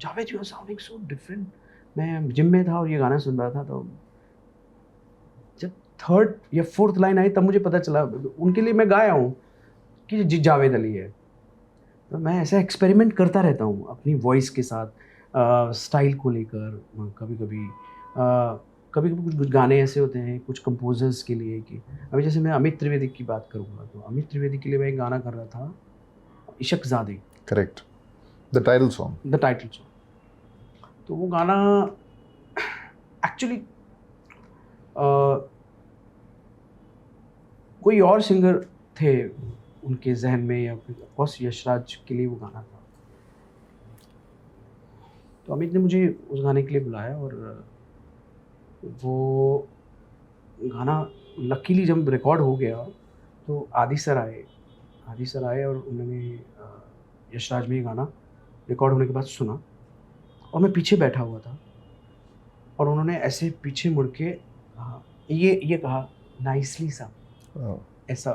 Javed you are sounding so different. मैं जिम में था और ये गाना सुन रहा था, तो जब 3rd या 4th लाइन आई तब मुझे पता चला उनके लिए मैं गाया हूँ कि जी जावेद अली है। तो मैं ऐसा एक्सपेरिमेंट करता रहता हूँ अपनी वॉइस के साथ, स्टाइल को लेकर। कभी कभी कुछ गाने ऐसे होते हैं कुछ कंपोजर्स के लिए कि अभी जैसे मैं अमित त्रिवेदी की बात करूँगा, तो अमित त्रिवेदी के लिए मैं एक गाना कर रहा था, Ishaqzaade. Correct, the title song. The title song. तो वो गाना एक्चुअली कोई और सिंगर थे उनके जहन में, या फिर ऑफकोर्स यशराज के लिए वो गाना था। तो अमित ने मुझे उस गाने के लिए बुलाया और वो गाना लकीली जब रिकॉर्ड हो गया तो आदि सर आए और उन्होंने यशराज में ये गाना रिकॉर्ड होने के बाद सुना। और मैं पीछे बैठा हुआ था और उन्होंने ऐसे पीछे मुड़ के ये कहा नाइसली सा, ऐसा।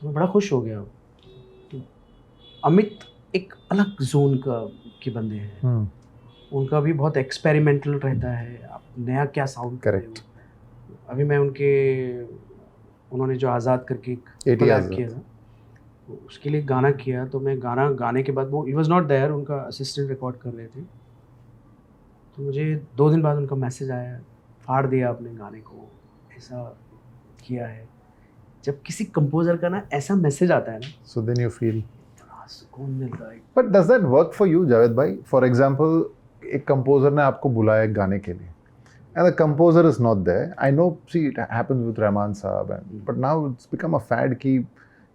तो मैं बड़ा खुश हो गया। तो अमित एक अलग जोन के बंदे हैं। उनका भी बहुत एक्सपेरिमेंटल रहता है, आप नया क्या साउंड करेक्ट। अभी मैं उन्होंने जो आज़ाद करके एक कोलैब किया था, तो उसके लिए गाना किया। तो मैं गाना गाने के बाद, वो ही वॉज नॉट देयर, उनका असिस्टेंट रिकॉर्ड कर रहे थे। तो मुझे 2 दिन बाद उनका मैसेज आया, फाड़ दिया आपने गाने को, ऐसा किया है। जब किसी कंपोजर का ना ऐसा मैसेज आता है ना, सो देन यू फील सुकून मिलता है। But does that work for you Javed भाई? फॉर एग्जाम्पल, एक कंपोजर ने आपको बुलाया एक गाने के लिए and the composer is not there. I know, see, it happens with Rahman Saab, but now it's become a fad कि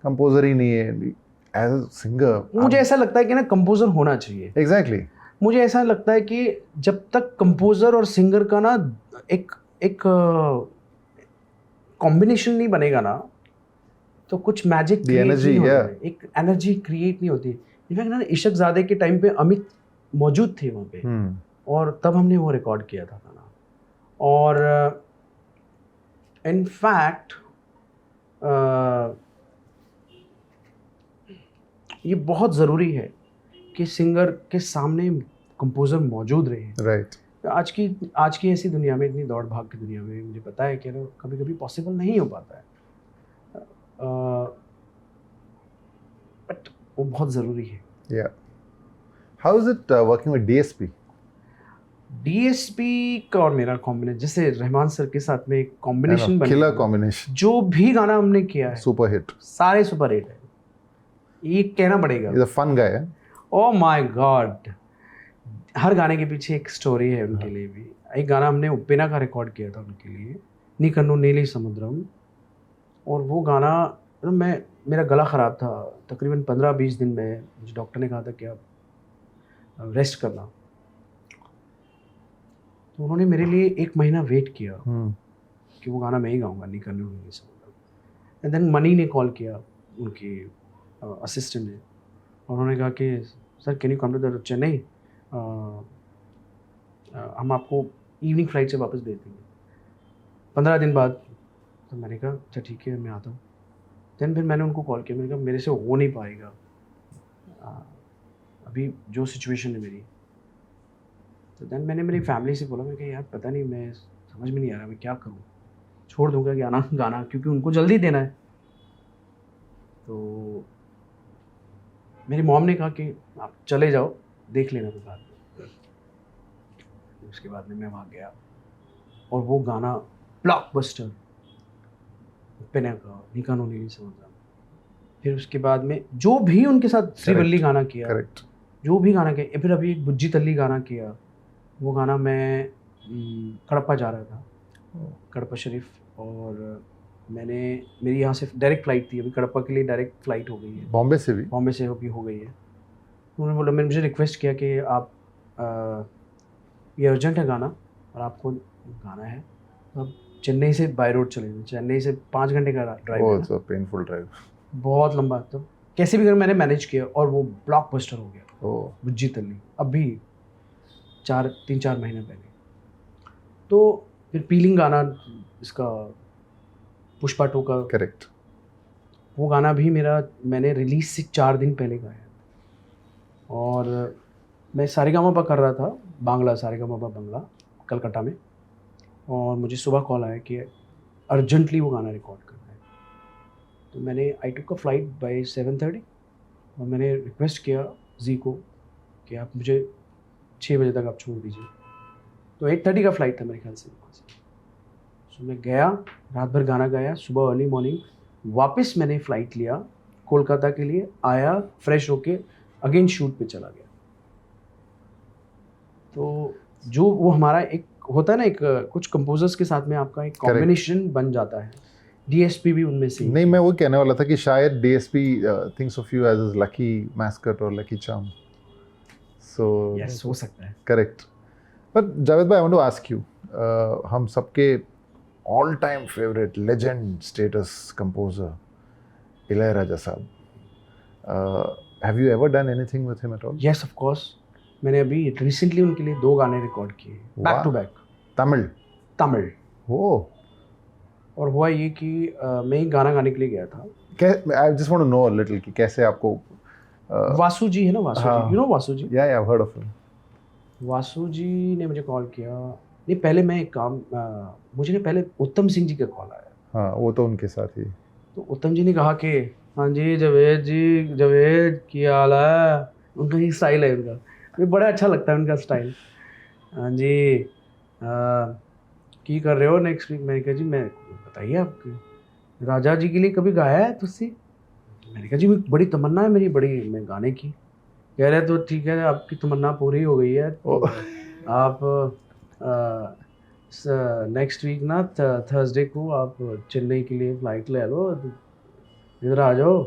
composer ही नहीं है as a singer. मुझे ऐसा लगता है कि ना कंपोजर होना चाहिए। Exactly. मुझे ऐसा लगता है कि जब तक कंपोजर और सिंगर का ना एक कॉम्बिनेशन नहीं बनेगा ना, तो कुछ मैजिक क्रिएट नहीं होता, एक एनर्जी क्रिएट नहीं होती। इनफैक्ट ना इशक ज़ादे के टाइम पे अमित मौजूद थे वहाँ पे, और तब हमने वो रिकॉर्ड किया था गाना। और इनफैक्ट ये बहुत ज़रूरी है कि सिंगर के सामने कंपोजर मौजूद रहे। राइट। आज की ऐसी दुनिया में, इतनी दौड़ भाग की दुनिया में, मुझे पता है कि कभी कभी पॉसिबल नहीं हो पाता है, बट वो बहुत ज़रूरी है। Yeah. How is it working with DSP? DSP का और मेरा कॉम्बिनेशन, जैसे रहमान सर के साथ में एक कॉम्बिनेशन बना, किलर कॉम्बिनेशन। जो भी गाना हमने किया है सुपर हिट, सारे सुपर हिट है, ये कहना पड़ेगा। He's a fun guy, है? ओह माय गॉड, हर गाने के पीछे एक स्टोरी है उनके लिए भी। एक गाना हमने उप्पेना का रिकॉर्ड किया था उनके लिए, नी कन्नू नीली समुद्रम। और वो गाना मेरा गला ख़राब था तकरीबन 15-20 दिन में, मुझे डॉक्टर ने कहा था कि आप रेस्ट करना। तो उन्होंने मेरे लिए 1 महीना वेट किया कि वो गाना मैं ही गाऊंगा, नी कन्नू नीली समुद्रम। एंड देन मनी ने कॉल किया, उनकी असिस्टेंट ने, और उन्होंने कहा कि sir can you come to the Chennai, हम आपको इवनिंग फ्लाइट से वापस भेज देंगे 15 दिन बाद। तो मैंने कहा अच्छा ठीक है, मैं आता हूँ। देन फिर मैंने उनको कॉल किया, मैंने कहा मेरे से हो नहीं पाएगा अभी जो सिचुएशन है मेरी। तो देन मैंने मेरी फैमिली से बोला, मैं कहा यार पता नहीं, मैं समझ में नहीं आ रहा मैं क्या करूँ, छोड़ दूँगा गाना क्योंकि उनको जल्दी देना है। तो मेरी मॉम ने कहा कि आप चले जाओ, देख लेना फिर बाद में। उसके बाद में मैं वहाँ गया और वो गाना ब्लॉकबस्टर पेने का निकानो नहीं समझा। फिर उसके बाद में जो भी उनके साथ श्रीवल्ली गाना किया, करेक्ट, जो भी गाना किया, फिर अभी एक बुज्जी तल्ली गाना किया। वो गाना मैं कड़प्पा जा रहा था, कड़प्पा शरीफ, और मेरी यहाँ से डायरेक्ट फ़्लाइट थी, अभी कड़प्पा के लिए डायरेक्ट फ़्लाइट हो गई है, बॉम्बे से भी। बॉम्बे से भी हो गई है। उन्होंने बोला, मैंने मुझे रिक्वेस्ट किया कि आप ये अर्जेंट है गाना और आपको गाना है, तो आप चेन्नई से बाय रोड चले गए। चेन्नई से 5 घंटे का ड्राइव है, इट्स अ पेनफुल ड्राइव, बहुत लंबा। तो कैसे भी कर मैंने मैनेज किया और वो ब्लॉकबस्टर हो गया। बुज्जी तल्ली अभी 3-4 महीने पहले। तो फिर पीलिंग गाना इसका पुष्पा 2 का, करेक्ट, वो गाना भी मैंने रिलीज से 4 दिन पहले गाया। और मैं सारेगामापा कर रहा था, बांग्ला सारेगामापा बांग्ला कलकत्ता में, और मुझे सुबह कॉल आया कि अर्जेंटली वो गाना रिकॉर्ड करना है। तो मैंने आई टुक अ फ्लाइट बाय 7:30 और मैंने रिक्वेस्ट किया जी को कि आप मुझे 6 बजे तक आप छोड़ दीजिए। तो 8:30 का फ़्लाइट था मेरे ख्याल से वहाँ से। सो मैं गया, रात भर गाना गाया, सुबह अर्ली मॉर्निंग वापस मैंने फ़्लाइट लिया कोलकाता के लिए, आया फ्रेश होके अगेन शूट पे चला गया। तो जो वो हमारा एक होता है ना, एक कुछ कंपोजर्स के साथ में आपका एक कॉम्बिनेशन बन जाता है। डीएसपी भी उनमें से नहीं, मैं वो कहने वाला था कि शायद DSP thinks of you as lucky mascot और लकी चार्म, सो यस हो सकता है। करेक्ट। बट जावेद भाई, I want to ask you, हम सबके all time favourite legend status composer Ilaiyaraaja साहब, have you ever done anything with him at all? Yes of course, मैंने अभी रिसेंटली उनके लिए 2 गाने रिकॉर्ड किए back to back, Tamil. Oh, और हुआ ये कि मैं एक गाना गाने के लिए गया था। I just want to know a little कि कैसे आपको वासु जी है ना, वासु हाँ। जी, you know Vasu ji? Yeah I have heard of him. Vasu ji ने मुझे कॉल किया। नहीं, पहले मैं एक काम मुझे ना पहले उत्तम सिंह जी का कॉल आया। हाँ, वो तो उनके साथ ही। तो उत्तम जी ने कहा कि हाँ जी जावेद की हाल है। उनका ही स्टाइल है उनका, मुझे बड़ा अच्छा लगता है उनका स्टाइल। हाँ जी, की कर रहे हो नेक्स्ट वीक? मैंने कहा जी, मैं बताइए आपके राजा जी के लिए कभी गाया है तुझसे? मैंने कहा जी, बड़ी तमन्ना है मेरी, बड़ी मैं गाने की। कह रहे तो ठीक है, आपकी तमन्ना पूरी हो गई है, तो आप नेक्स्ट वीक ना थर्सडे को आप चेन्नई के लिए फ़्लाइट ले लो, इधर आ जाओ।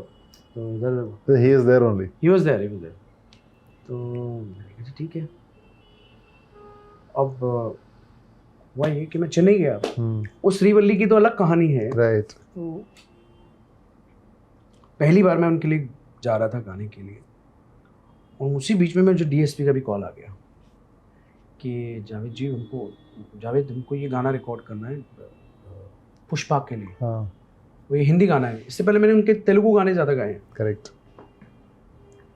तो इधर ही is there only, he was there. तो मैंने कहा जी ठीक है। अब हुआ ये कि मैं चेन्नई गया। उस श्रीवल्ली की तो अलग कहानी है, राइट। तो पहली बार मैं उनके लिए जा रहा था गाने के लिए, और उसी बीच में मुझे डीएसपी का भी कॉल आ गया कि जावेद हमको ये गाना रिकॉर्ड करना है पुष्पा के लिए। हाँ, वो ये हिंदी गाना है, इससे पहले मैंने उनके तेलुगु गाने ज़्यादा गाए हैं। करेक्ट।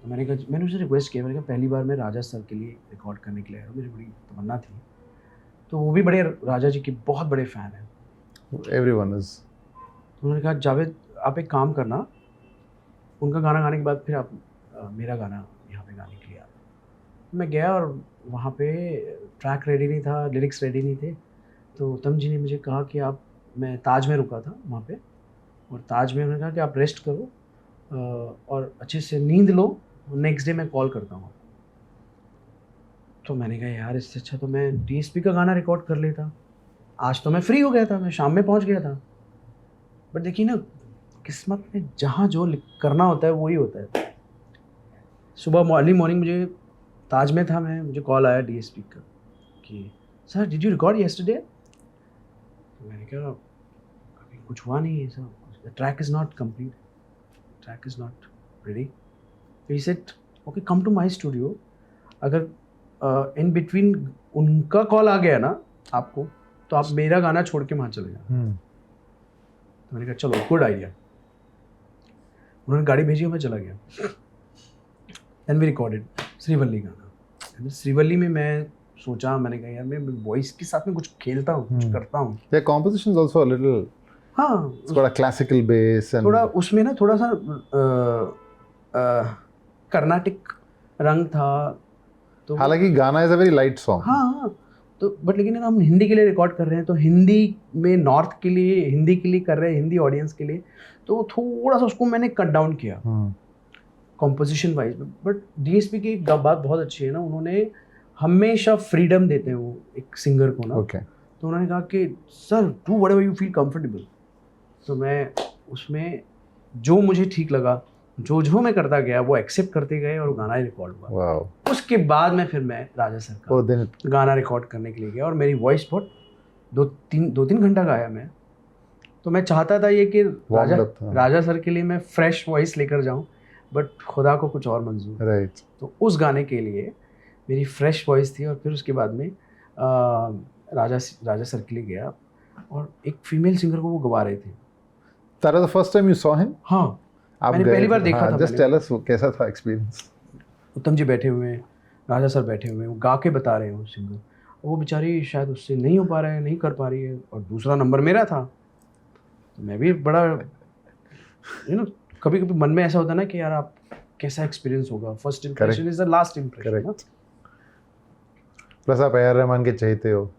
तो मैंने उसे रिक्वेस्ट किया, मैंने कहा पहली बार मैं राजा सर के लिए रिकॉर्ड करने के लिए आया, मेरी बड़ी तमन्ना थी। तो वो भी बड़े राजा जी के बहुत बड़े फ़ैन हैं, एवरीवन इज। उन्होंने कहा जावेद आप एक काम करना, उनका गाना गाने के बाद फिर आप मेरा गाना यहाँ पे गाने के लिए आना। मैं गया और वहाँ पे ट्रैक रेडी नहीं था, लिरिक्स रेडी नहीं थे। तो उत्तम जी ने मुझे कहा कि मैं ताज में रुका था वहाँ पे, और ताज में उन्होंने कहा कि आप रेस्ट करो और अच्छे से नींद लो, नेक्स्ट डे मैं कॉल करता हूँ। तो मैंने कहा यार, इससे अच्छा तो मैं डीएसपी का गाना रिकॉर्ड कर लेता। आज तो मैं फ्री हो गया था, मैं शाम में पहुँच गया था। बट देखिए ना, किस्मत में जहाँ जो करना होता है वही होता है। सुबह अर्ली मॉर्निंग मुझे ताज में था, मुझे कॉल आया डीएसपी का कि sir did you record yesterday? तो मैंने कहा अभी कुछ हुआ नहीं है sir, the track is not complete, track is not ready. तो he said okay come to my studio. अगर इन बिटवीन उनका कॉल आ गया ना आपको, तो आप मेरा गाना छोड़ के वहाँ चले जाओ। तो मैंने कहा चलो गुड आइडिया। उन्होंने गाड़ी भेजी और मैं चला गया। एंड वी रिकॉर्डेड श्रीवल्ली गाना। श्रीवल्ली में मैं सोचा, मैंने कहा यार मैं वॉइस के साथ में कुछ खेलता हूँ, कुछ करता हूँ। Yeah, composition is also a little. हाँ, It's got a classical bass and. थोड़ा उसमें ना थोड़ा सा कर्नाटिक रंग था। तो हालांकि गाना is a very light song. हाँ, तो बट लेकिन हम हिंदी के लिए रिकॉर्ड कर रहे हैं, तो हिंदी में नॉर्थ के लिए, हिंदी के लिए कर रहे हैं, हिंदी ऑडियंस के लिए, तो थोड़ा सा उसको मैंने कट डाउन किया कॉम्पोजिशन वाइज। बट डीएसपी की एक बात बहुत अच्छी है ना, उन्होंने हमेशा फ्रीडम देते हैं वो एक सिंगर को ना। Okay. तो उन्होंने कहा कि sir do whatever you feel comfortable. तो मैं उसमें जो मुझे ठीक लगा, जो मैं करता गया वो एक्सेप्ट करते गए और गाना ही रिकॉर्ड हुआ। Wow. उसके बाद में फिर मैं राजा सर का Oh, then it, गाना रिकॉर्ड करने के लिए गया और मेरी वॉइस बहुत 2-3 घंटा गाया मैं। तो मैं चाहता था ये कि Warmed up था। राजा सर के लिए मैं फ्रेश वॉइस लेकर जाऊं, बट खुदा को कुछ और मंजूर। right. तो उस गाने के लिए मेरी फ्रेश वॉइस थी और फिर उसके बाद में राजा सर के लिए गया और एक फीमेल सिंगर को वो गवा रहे थे। That was the first time you saw him? हाँ, आप मैंने गए पहली थे? बार देखा हाँ, था just मैंने। tell us कैसा था एक्सपीरियंस? उत्तम जी बैठे हुए हैं, राजा सर बैठे हुए हैं, वो गा के बता रहे हैं वो सिंगर। वो बेचारी शायद उससे नहीं हो पा रहा है, नहीं कर पा रही है, और दूसरा नंबर मेरा था। तो मैं भी बड़ा कभी कभी मन में ऐसा होता है ना कि यार आप कैसा एक्सपीरियंस होगा, first impression is the last impression. Correct. Plus आप ए.आर. रहमान के चाहते हो।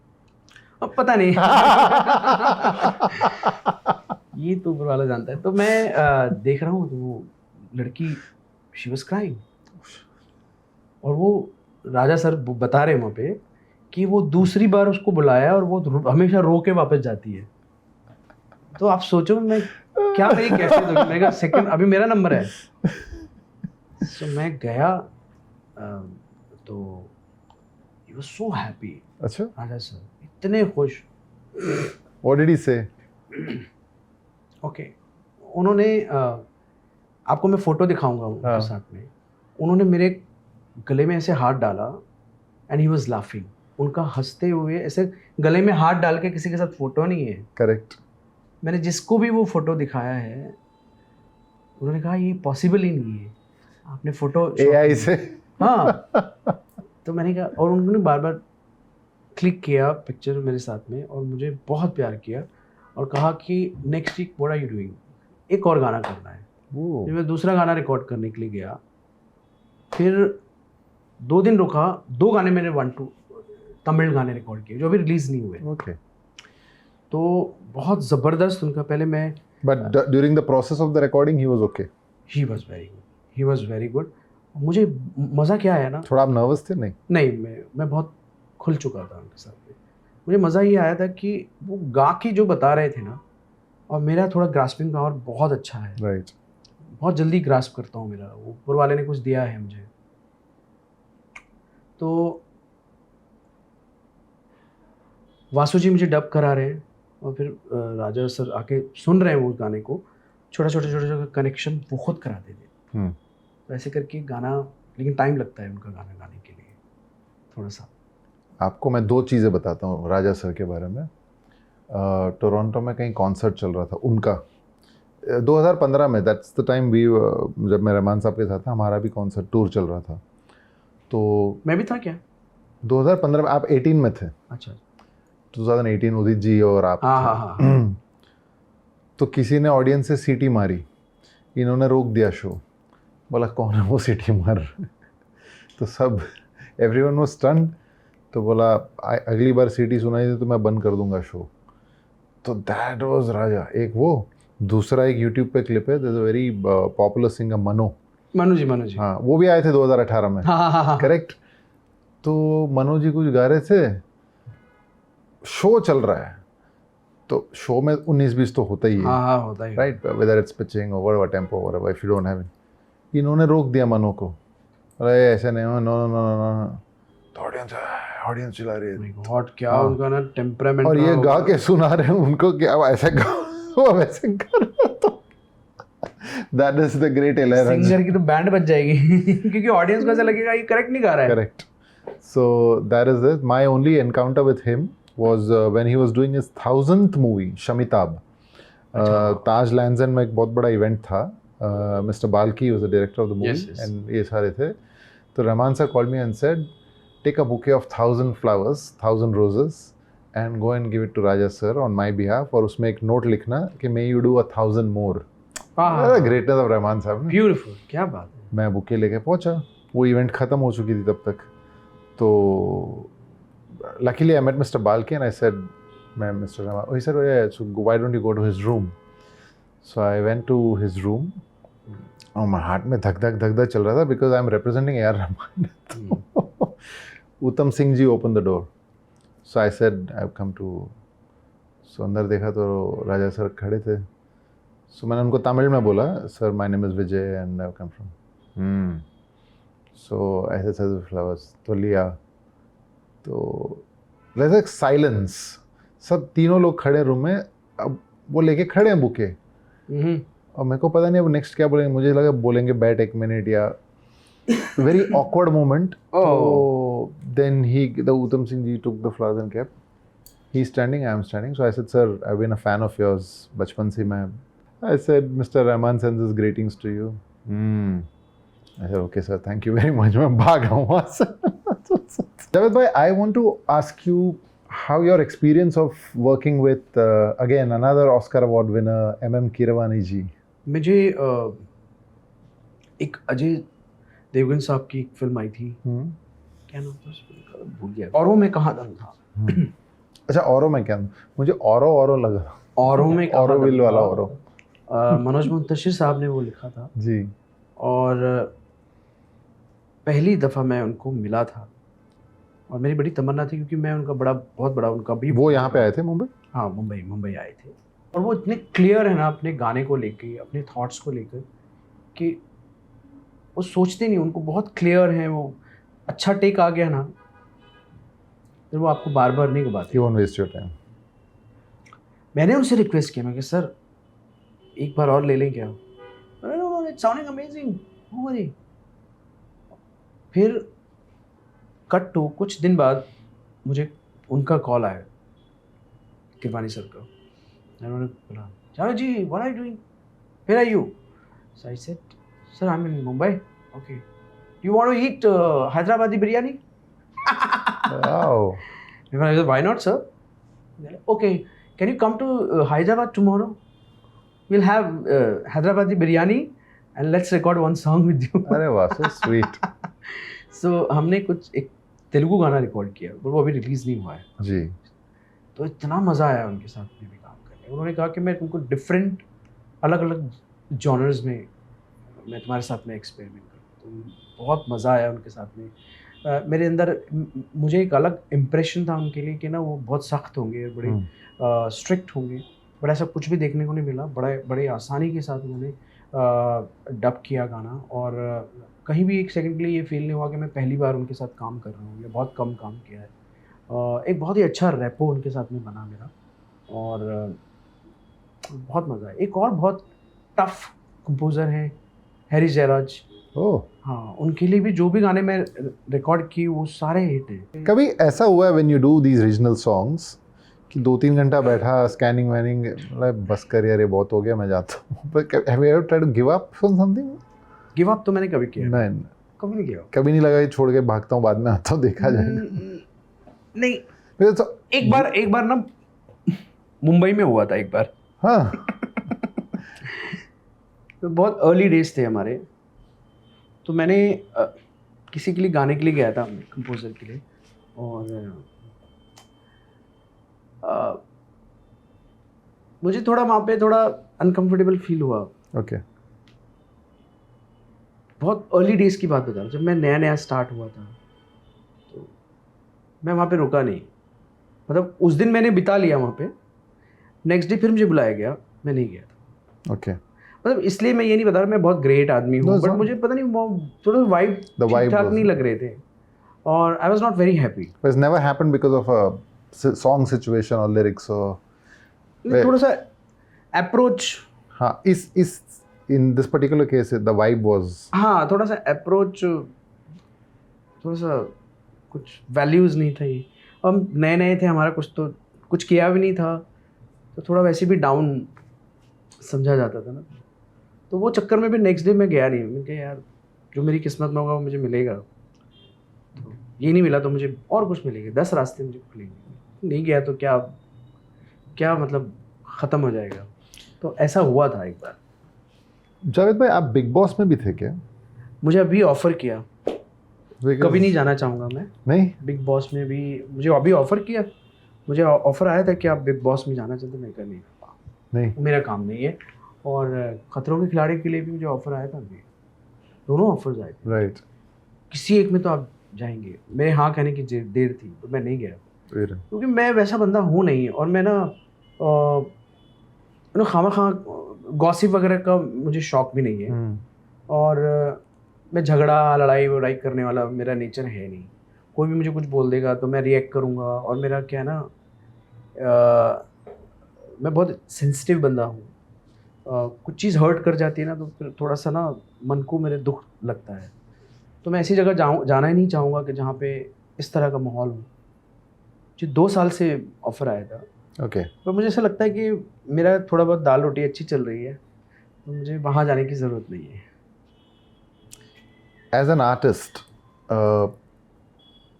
अब पता नहीं ये तो ऊपर वाला जानता है। तो मैं देख रहा हूँ तो वो लड़की शी वाज क्राइंग, और वो राजा सर बता रहे हैं वहाँ पे कि वो दूसरी बार उसको बुलाया और वो हमेशा रो के वापस जाती है। तो आप सोचो मैं क्या मेरी कैसे होगी। मैंने कहा सेकंड अभी मेरा नंबर है। तो मैं गया तो ही वाज सो हैप्पी। अच्छा, राजा सर इतने खुश। व्हाट डिड ही से? ओके, उन्होंने आपको मैं फोटो दिखाऊंगा उनके साथ में। उन्होंने मेरे गले में ऐसे हाथ डाला एंड ही वाज लाफिंग। उनका हंसते हुए ऐसे गले में हाथ डाल के किसी के साथ फोटो नहीं है। करेक्ट। मैंने जिसको भी वो फोटो दिखाया है उन्होंने कहा ये पॉसिबल ही नहीं है, आपने फोटो एआई से। हाँ। तो मैंने कहा, और उन्होंने बार बार क्लिक किया पिक्चर मेरे साथ में और मुझे बहुत प्यार किया और कहा कि next week what are you doing, एक और गाना करना है। फिर मैं दूसरा गाना रिकॉर्ड करने के लिए गया। फिर 2 दिन रुका, 2 गाने मैंने 1-2 तमिल गाने रिकॉर्ड किए जो अभी रिलीज़ नहीं हुए। ओके। तो बहुत ज़बरदस्त उनका पहले मैं। But during the process of the recording he was okay. He was very good, he was very good. मुझे मज़ा क्या आया ना, थोड़ा आप नर्वस थे? नहीं, मैं बहुत खुल चुका था उनके साथ में। मुझे मज़ा ये आया था कि वो गा के जो बता रहे थे ना, और मेरा थोड़ा ग्रास्पिंग पावर बहुत अच्छा है। राइट। बहुत जल्दी ग्रास्प करता हूँ, मेरा वो ऊपर वाले ने कुछ दिया है मुझे। तो वासु जी मुझे डब करा रहे हैं और फिर राजा सर आके सुन रहे हैं वो गाने को, छोटा कनेक्शन वो खुद कराते थे। तो ऐसे करके गाना, लेकिन टाइम लगता है उनका गाना गाने के लिए थोड़ा सा। आपको मैं 2 चीज़ें बताता हूँ राजा सर के बारे में। टोरंटो में कहीं कॉन्सर्ट चल रहा था उनका 2015 में। दैट्स द टाइम वी, जब मैं रहमान साहब के साथ था, हमारा भी कॉन्सर्ट टूर चल रहा था। तो मैं भी था क्या? 2015 में आप 18 में थे। अच्छा, 2018 उदित जी और आप। हाँ। तो किसी ने ऑडियंस से सीटी मारी, इन्होंने रोक दिया शो। बोला कौन है वो सीटी मार रहा है? तो सब एवरीवन वाज स्टन्ड। तो बोला अगली बार सीटी सुनाई दी तो मैं बंद कर दूंगा शो। तो दैट वाज राजा। एक वो, दूसरा एक यूट्यूब पे क्लिप है, there is a very popular singer Manu ji. हाँ, वो भी आए थे 2018 में। हाँ। करेक्ट। तो मनु जी कुछ गा रहे थे, शो चल रहा है, तो शो में 19-20 तो होता ही है। हाँ, होता ही। Right, whether it's pitching over what tempo whatever, if you don't have it. इन्होंने रोक दिया मनु को, अरे ऐसे नहीं, नो। तो ऑडियंस चिल्ला रही है। गॉड, क्या उनका ना टेम्परामेंट। और ये गा के सुना रहे हैं उनको, क्या वो ऐसे गा, वो वैसे कर रहा। तो that is the great hilarious. Singer की तो बैंड बज जाएगी क्योंकि ऑडियंस को ऐसा लगेगा ये करेक्ट नहीं गा रहा है। Correct. So that is it. My only encounter with him was when he was doing his 1000th movie, Shamitab. ताज लैंसन में एक बहुत बड़ा इवेंट था Mr. Balki was the director of the movie, Yes, yes. and ये सारे थे. तो Rahman sir called me and said, take a bouquet of 1,000 flowers, 1,000 roses, and go and give it to Raja sir on my behalf. और उसमें एक note लिखना कि may you do 1,000 more. The greatness of Rahman साहब. ब्यूटीफुल, क्या बात है. मैं बुके लेके पहुंचा. वो इवेंट खत्म हो चुकी थी तब तक. तो luckily I met Mr. Balki and I said, Mr. Rahman, he said, oh yeah, so why don't you go to his room? So I went to his room. और my heart में धक धक चल रहा था because I'm representing A.R. Rahman. उत्तम Singh ji opened the door. So I said, I've come to. So अंदर देखा तो राजा सर खड़े थे. So मैंने उनको तमिल में बोला, Sir, my name is Vijay and I've come from. So I said, sir, flowers. तो लिया. तो there's like silence. सब तीनों लोग खड़े रूम में. अब वो लेके खड़े हैं बुके. और मेरे को पता नहीं अब नेक्स्ट क्या बोलेंगे. मुझे लगा बोलेंगे बैठ एक मिनट या very awkward moment. So then the Uttam Singh ji took the flowers and kept. He's standing, I am standing. So I said, sir, I've been a fan of yours बचपन से मैं. I said, Mr. Rahman sends his greetings to you. I said, okay sir, thank you very much. मैं भाग रहा हूँ वहाँ से. Javed bhai, I want to ask you how your experience of working with again another Oscar award winner M.M. Keeravani ji. मुझे एक अजय देवगन साहब की एक फिल्म आई थी. क्या नाम था उस फिल्म का, भूल गया. औरों में कहाँ दम था. अच्छा, औरों में क्या, मुझे औरों लगा. औरों में औरोविल वाला औरों. मनोज मुंतशिर साहब ने वो लिखा था जी. और पहली दफ़ा मैं उनको मिला था और मेरी बड़ी तमन्ना थी क्योंकि मैं उनका बहुत बड़ा उनका भी. वो यहाँ पे आए थे मुंबई. हाँ, मुंबई आए थे. और वो इतने क्लियर है ना अपने गाने को लेके, अपने थॉट्स को लेकर, कि वो सोचते नहीं, उनको बहुत क्लियर है. वो अच्छा टेक आ गया ना फिर वो आपको बार बार नहीं गवाते. You won't waste your time. मैंने उनसे रिक्वेस्ट किया, मैं कि सर एक बार और ले लें क्या. It's sounding amazing, no worry. फिर कट टू कुछ दिन बाद मुझे उनका कॉल आया, किरवानी सर का. उन्होंने बोला, Javed ji, what are you doing, where are you. So I said, sir I am in Mumbai. Okay, you want to eat Hyderabadi biryani. Wow. I said, why not, sir? Okay, can you come to Hyderabad tomorrow? We'll have Hyderabadi biryani and let's record one song with you. अरे वाह, so sweet. So हमने कुछ एक तेलुगु गाना record किया, पर वो अभी रिलीज नहीं हुआ है जी. तो इतना मज़ा आया उनके साथ में भी काम करने. उन्होंने कहा कि मैं तुमको डिफरेंट अलग अलग जॉनर्स में मैं तुम्हारे साथ में एक्सपेरिमेंट करूँ. तो बहुत मज़ा आया उनके साथ में. मेरे अंदर मुझे एक अलग इम्प्रेशन था उनके लिए कि ना वो बहुत सख्त होंगे, बड़े स्ट्रिक्ट होंगे, बट ऐसा कुछ भी देखने को नहीं मिला. बड़े आसानी के साथ उन्होंने डब किया गाना और कहीं भी एक सेकंड के लिए ये फील नहीं हुआ कि मैं पहली बार उनके साथ काम कर रहा हूँ या बहुत कम काम किया है. एक बहुत ही अच्छा रैपो उनके साथ में बना मेरा और बहुत मज़ा आया. एक और बहुत टफ कंपोज़र हैं हैरी जयराज. हाँ, उनके लिए भी जो भी गाने मैं रिकॉर्ड की वो सारे हिट हैं. कभी ऐसा हुआ है when you do these regional songs कि 2-3 घंटा बैठा स्कैनिंग वैनिंग, मतलब बस कर यार ये बहुत हो गया, मैं जाता हूँ. Have you ever tried to give up on something? Give up तो मैंने कभी किया नहीं, कभी नहीं किया. कभी नहीं लगा ये छोड़ के भागता हूँ, बाद में आता हूँ, देखा जाएगा. नहीं, एक बार ना मुंबई में हुआ था एक बार. हाँ. तो बहुत अर्ली डेज थे हमारे, तो मैंने किसी के लिए गाने के लिए गया था, कंपोज़र के लिए, और मुझे थोड़ा वहाँ पे थोड़ा अनकंफर्टेबल फील हुआ. ओके. बहुत अर्ली डेज़ की बात बता रहा हूँ, जब मैं नया स्टार्ट हुआ था. तो मैं वहाँ पे रुका नहीं, मतलब उस दिन मैंने बिता लिया वहाँ पे. नेक्स्ट डे फिर मुझे बुलाया गया, मैं नहीं गया था. ओके. मतलब इसलिए मैं ये नहीं बता रहा मैं बहुत ग्रेट आदमी हूँ, बट मुझे पता नहीं वो थोड़ा वाइब ठीक-ठाक नहीं लग रहे थे और I was not very happy. But it's never happened because of a song situation or lyrics or थोड़ा सा अप्रोच. हाँ, इस in this particular case the vibe was. हाँ, थोड़ा सा अप्रोच, थोड़ा सा कुछ वैल्यूज़ नहीं थी. हम नए थे, हमारा कुछ किया भी नहीं था, तो थोड़ा वैसे भी डाउन समझा जाता था ना. तो वो चक्कर में भी नेक्स्ट डे मैं गया नहीं। मैंने कहा यार जो मेरी किस्मत में होगा वो मुझे मिलेगा, तो ये नहीं मिला तो मुझे और कुछ मिलेगा, 10 रास्ते मुझे खुलेंगे, नहीं गया तो क्या क्या मतलब ख़त्म हो जाएगा। तो ऐसा हुआ था एक बार। जावेद भाई, आप बिग बॉस में भी थे क्या? मुझे अभी ऑफ़र किया, Because- कभी नहीं जाना चाहूँगा मैं नहीं। बिग बॉस में भी। मुझे अभी ऑफ़र किया, मुझे ऑफ़र आया था कि आप बिग बॉस में जाना चाहते, मैं कर नहीं, नहीं। मेरा काम नहीं है। और खतरों के खिलाड़ी के लिए भी मुझे ऑफ़र आया था अभी, दोनों ऑफर्स आए थे। राइट। किसी एक में तो आप जाएंगे, मेरे हाँ कहने की देर थी तो मैं नहीं गया, क्योंकि मैं वैसा बंदा हूँ नहीं। और मैं ना खामा गॉसिप वगैरह का मुझे शौक भी नहीं है। और मैं झगड़ा लड़ाई वड़ाई करने वाला मेरा नेचर है नहीं। कोई भी मुझे कुछ बोल देगा तो मैं रिएक्ट करूँगा। और मेरा क्या है ना, मैं बहुत सेंसिटिव बंदा हूँ। कुछ चीज़ हर्ट कर जाती है ना तो फिर थोड़ा सा ना मन को मेरे दुख लगता है। तो मैं ऐसी जगह जाना ही नहीं चाहूँगा कि जहाँ पे इस तरह का माहौल हो। जो 2 साल से ऑफ़र आया था, ओके। पर मुझे ऐसा लगता है कि मेरा थोड़ा बहुत दाल रोटी अच्छी चल रही है, तो मुझे वहाँ जाने की ज़रूरत नहीं है। As an artist,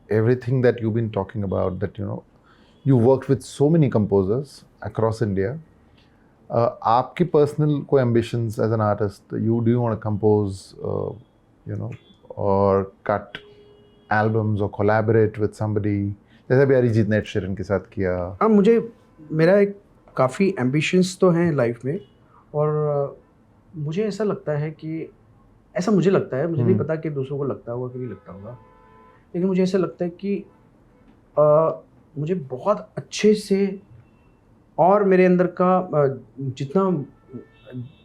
everything that you've been talking about, that you worked with so many composers across India. आपकी personal कोई ambitions as an artist? Do you want to compose, or cut albums or collaborate with somebody? जैसे अभी अरिजीत ने Ed Sheeran के साथ किया। हाँ, मेरा एक काफ़ी एम्बिशंस तो हैं लाइफ में। और मुझे ऐसा लगता है कि मुझे लगता है, मुझे नहीं पता कि दूसरों को लगता होगा कि नहीं लगता होगा, लेकिन मुझे ऐसा लगता है कि मुझे बहुत अच्छे से और मेरे अंदर का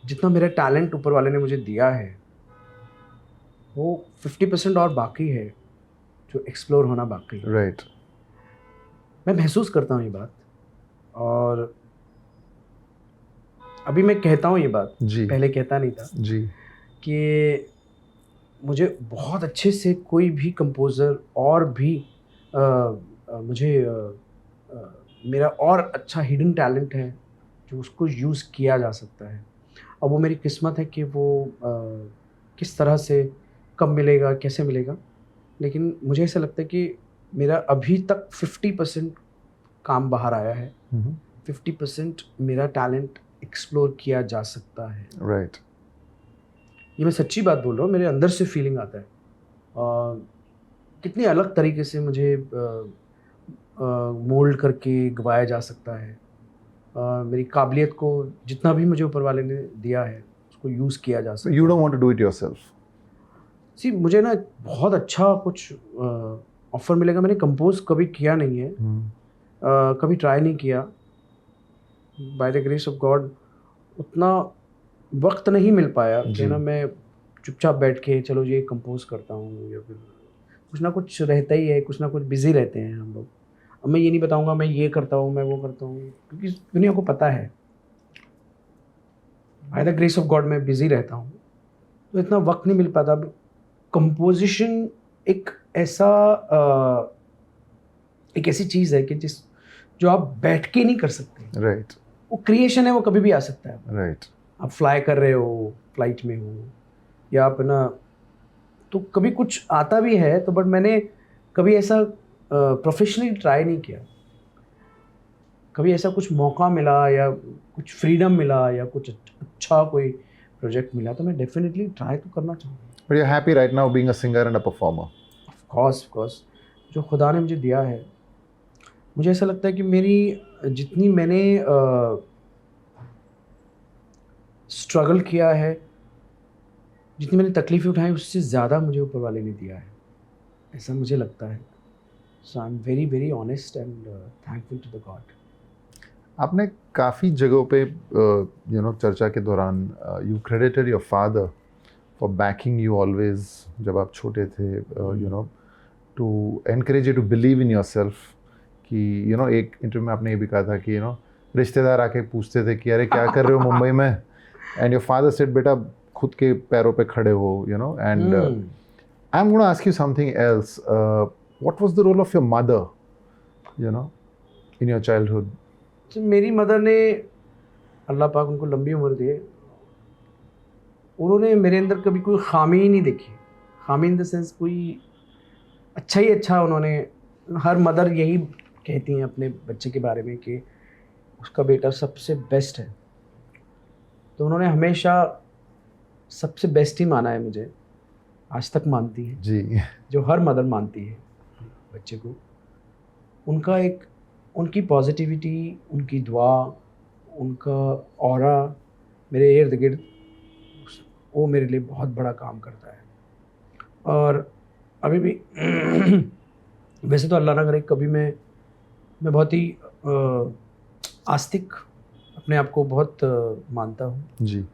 जितना मेरा टैलेंट ऊपर वाले ने मुझे दिया है वो 50% और बाकी है, जो एक्सप्लोर होना बाकी है। राइट। मैं महसूस करता हूँ ये बात, और अभी मैं कहता हूँ ये बात, जी। पहले कहता नहीं था जी। कि मुझे बहुत अच्छे से कोई भी कंपोज़र और भी मेरा और अच्छा हिडन टैलेंट है जो उसको यूज़ किया जा सकता है। अब वो मेरी किस्मत है कि वो किस तरह से, कब मिलेगा, कैसे मिलेगा, लेकिन मुझे ऐसा लगता है कि मेरा अभी तक 50% काम बाहर आया है, 50% मेरा टैलेंट एक्सप्लोर किया जा सकता है। राइट। ये मैं सच्ची बात बोल रहा हूँ, मेरे अंदर से फीलिंग आता है। कितनी अलग तरीके से मुझे मोल्ड करके गवाया जा सकता है। मेरी काबिलियत को जितना भी मुझे ऊपर वाले ने दिया है उसको यूज़ किया जा सकता है। You don't want to do it yourself? सी मुझे ना बहुत अच्छा कुछ ऑफ़र मिलेगा। मैंने कंपोज कभी किया नहीं है, कभी ट्राई नहीं किया। By the grace of God उतना वक्त नहीं मिल पाया कि ना मैं चुपचाप बैठ के चलो ये कंपोज करता हूँ, या फिर कुछ ना कुछ रहता ही है, कुछ ना कुछ बिजी रहते हैं हम लोग। अब मैं ये नहीं बताऊँगा मैं ये करता हूँ, मैं वो करता हूँ, क्योंकि दुनिया को पता है by the grace of God मैं बिजी रहता हूँ, तो इतना वक्त नहीं मिल पाता। अब कंपोजिशन एक ऐसी चीज़ है कि जो आप बैठ के नहीं कर सकते। राइट। वो क्रिएशन है, वो कभी भी आ सकता है। राइट। आप फ्लाई कर रहे हो, फ्लाइट में हो, या आप ना, तो कभी कुछ आता भी है तो, बट मैंने कभी ऐसा प्रोफेशनली ट्राई नहीं किया। कभी ऐसा कुछ मौका मिला या कुछ फ्रीडम मिला या कुछ अच्छा कोई प्रोजेक्ट मिला तो मैं डेफिनेटली ट्राई तो करना चाहूँगा। But you're happy right now being a singer and a performer? Of course जो खुदा ने मुझे दिया है, मुझे ऐसा लगता है कि मेरी जितनी मैंने स्ट्रगल किया है, जितनी मैंने तकलीफ़ें उठाई, उससे ज़्यादा मुझे ऊपर वाले ने दिया है, ऐसा मुझे लगता है। So I am very very honest and thankful to the god. आपने काफ़ी जगहों पे चर्चा के दौरान you credited your father for backing you always जब आप छोटे थे, to encourage you to believe in yourself. कि एक इंटरव्यू में आपने ये भी कहा था कि रिश्तेदार आके पूछते थे कि अरे क्या कर रहे हो मुंबई में, एंड योर फादर सेड बेटा खुद के पैरों पे खड़े हो, and I am gonna ask you something else. What was the role of your mother in your childhood? तो मेरी मदर ने, अल्लाह पाक उनको लंबी उम्र दे, उन्होंने मेरे अंदर कभी कोई खामी ही नहीं देखी, खामी इन द सेंस कोई अच्छा ही अच्छा। उन्होंने, हर मदर यही कहती हैं अपने बच्चे के बारे में कि उसका बेटा सबसे बेस्ट है, तो उन्होंने हमेशा सबसे बेस्ट ही माना है मुझे, आज तक मानती है, जी। जो हर मदर मानती है बच्चे को। उनका एक, उनकी पॉजिटिविटी, उनकी दुआ, उनका ऑरा मेरे इर्द गिर्द, वो मेरे लिए बहुत बड़ा काम करता है। और अभी भी वैसे तो अल्लाह ना करे कभी मैं बहुत ही आस्तिक अपने आप को बहुत मानता हूँ, जी।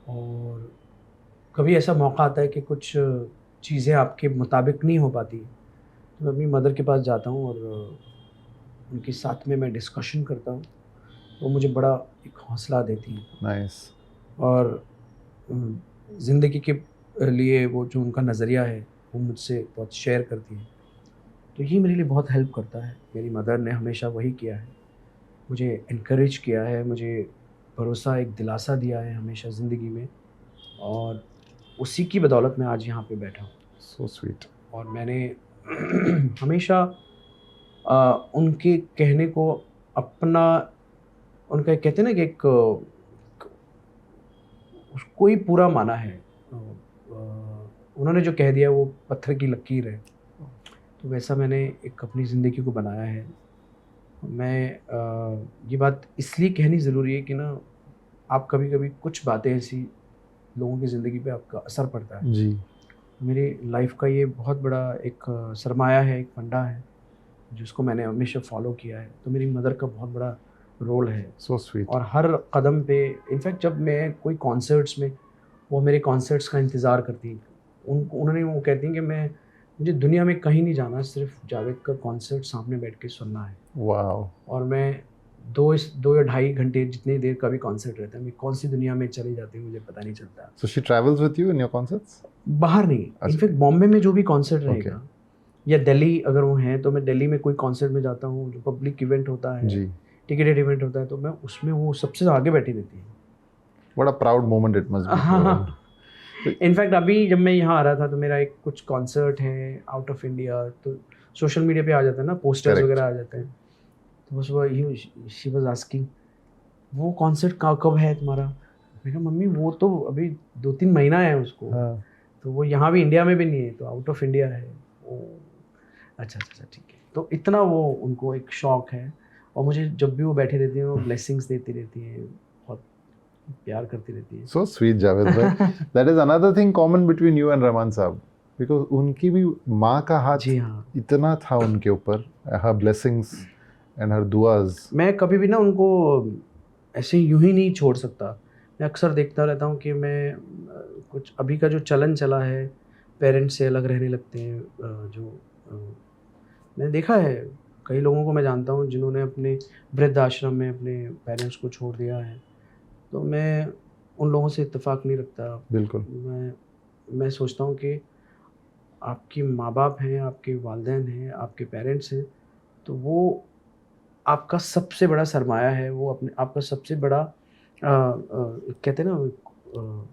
और कभी ऐसा मौका आता है कि कुछ चीज़ें आपके मुताबिक नहीं हो पाती, तो मैं अपनी मदर के पास जाता हूँ और उनके साथ में मैं डिस्कशन करता हूँ, वो मुझे बड़ा एक हौसला देती है। नाइस। और ज़िंदगी के लिए वो जो उनका नज़रिया है वो मुझसे बहुत शेयर करती है, तो ये मेरे लिए बहुत हेल्प करता है। मेरी मदर ने हमेशा वही किया है, मुझे इनकरेज किया है, मुझे भरोसा, एक दिलासा दिया है हमेशा ज़िंदगी में, और उसी की बदौलत मैं आज यहाँ पे बैठा हूँ। So sweet. और मैंने हमेशा उनके कहने को अपना, उनका एक कहते हैं ना कि एक उसको ही पूरा माना है। उन्होंने जो कह दिया वो पत्थर की लकीर है, तो वैसा मैंने एक अपनी ज़िंदगी को बनाया है। मैं ये बात इसलिए कहनी ज़रूरी है कि ना, आप कभी कभी कुछ बातें ऐसी लोगों की ज़िंदगी पे आपका असर पड़ता है। जी। मेरी लाइफ का ये बहुत बड़ा एक सरमाया है, एक फंडा है जिसको मैंने हमेशा फॉलो किया है, तो मेरी मदर का बहुत बड़ा रोल है। So sweet. और हर कदम पे, इनफैक्ट जब मैं कोई कॉन्सर्ट्स में, वो मेरे कॉन्सर्ट्स का इंतज़ार करती हैं। उन्होंने वो कहती हैं कि मुझे दुनिया में कहीं नहीं जाना, सिर्फ जावेद का कॉन्सर्ट सामने बैठ के सुनना है। वाओ। और मैं 2 या ढाई घंटे जितनी देर का भी कॉन्सर्ट रहता है, मैं कौन सी दुनिया में चली जाती हूँ मुझे पता नहीं चलता। So she travels with you in your concerts? बाहर नहीं, इनफैक्ट बॉम्बे में जो भी कॉन्सर्ट रहेगा, Okay. या दिल्ली अगर वो हैं, तो मैं दिल्ली में कोई कॉन्सर्ट में जाता हूँ, जो पब्लिक इवेंट होता है, जी। टिकेटेड इवेंट होता है, तो मैं उसमें वो सबसे आगे बैठी रहती है। What a proud moment it must be for her. हाँ, इनफैक्ट अभी जब मैं यहाँ आ रहा था तो मेरा एक कुछ कॉन्सर्ट है आउट ऑफ इंडिया, तो सोशल मीडिया पे आ जाता है ना, पोस्टर्स Correct. वगैरह आ जाते हैं, तो बस वो शी वाज आस्किंग वो कॉन्सर्ट कब है तुम्हारा। मैंने कहा मम्मी वो तो अभी 2-3 महीना है उसको, हाँ। तो वो यहाँ भी इंडिया में भी नहीं है, तो आउट ऑफ इंडिया है वो। अच्छा ठीक है, तो इतना वो उनको एक शौक है, और मुझे जब भी वो बैठी रहती है वो ब्लेसिंग्स देती रहती है, बहुत प्यार करती रहती है। So sweet, Javed bhai. That is another thing common between you and Rahman साहब, because उनकी भी माँ का हाथ जी हाँ, इतना था उनके ऊपर, her blessings and her duas. मैं कभी भी ना उनको ऐसे यूं ही नहीं छोड़ सकता। मैं अक्सर देखता रहता हूँ कि मैं कुछ अभी का जो चलन चला है, पेरेंट्स से अलग रहने लगते हैं, मैंने देखा है कई लोगों को, मैं जानता हूँ जिन्होंने अपने वृद्ध आश्रम में अपने पेरेंट्स को छोड़ दिया है, तो मैं उन लोगों से इत्तेफाक नहीं रखता। बिल्कुल। मैं सोचता हूँ कि आपके माँ बाप हैं, आपके वालिदैन हैं, आपके पेरेंट्स हैं, तो वो आपका सबसे बड़ा सरमाया है, वो अपने आपका सबसे बड़ा कहते हैं ना,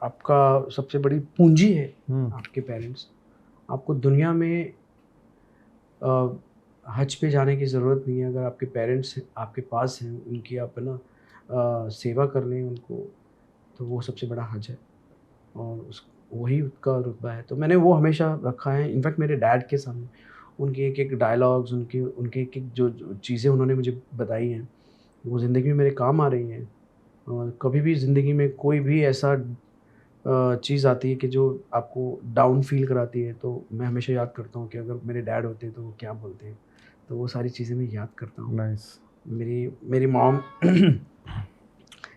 आपका सबसे बड़ी पूंजी है आपके पेरेंट्स। आपको दुनिया में हज पे जाने की ज़रूरत नहीं है, अगर आपके पेरेंट्स आपके पास हैं, उनकी आप ना सेवा कर लें उनको, तो वो सबसे बड़ा हज है, और उस वही उसका रुतबा है। तो मैंने वो हमेशा रखा है। इनफैक्ट मेरे डैड के सामने उनके एक डायलॉग्स, उनके एक जो चीज़ें उन्होंने मुझे बताई हैं, वो ज़िंदगी में मेरे काम आ रही हैं। और कभी भी ज़िंदगी में कोई भी ऐसा चीज़ आती है कि जो आपको डाउन फील कराती है, तो मैं हमेशा याद करता हूँ कि अगर मेरे डैड होते तो वो क्या बोलते हैं, तो वो सारी चीज़ें मैं याद करता हूँ। नाइस। मेरी मॉम एंड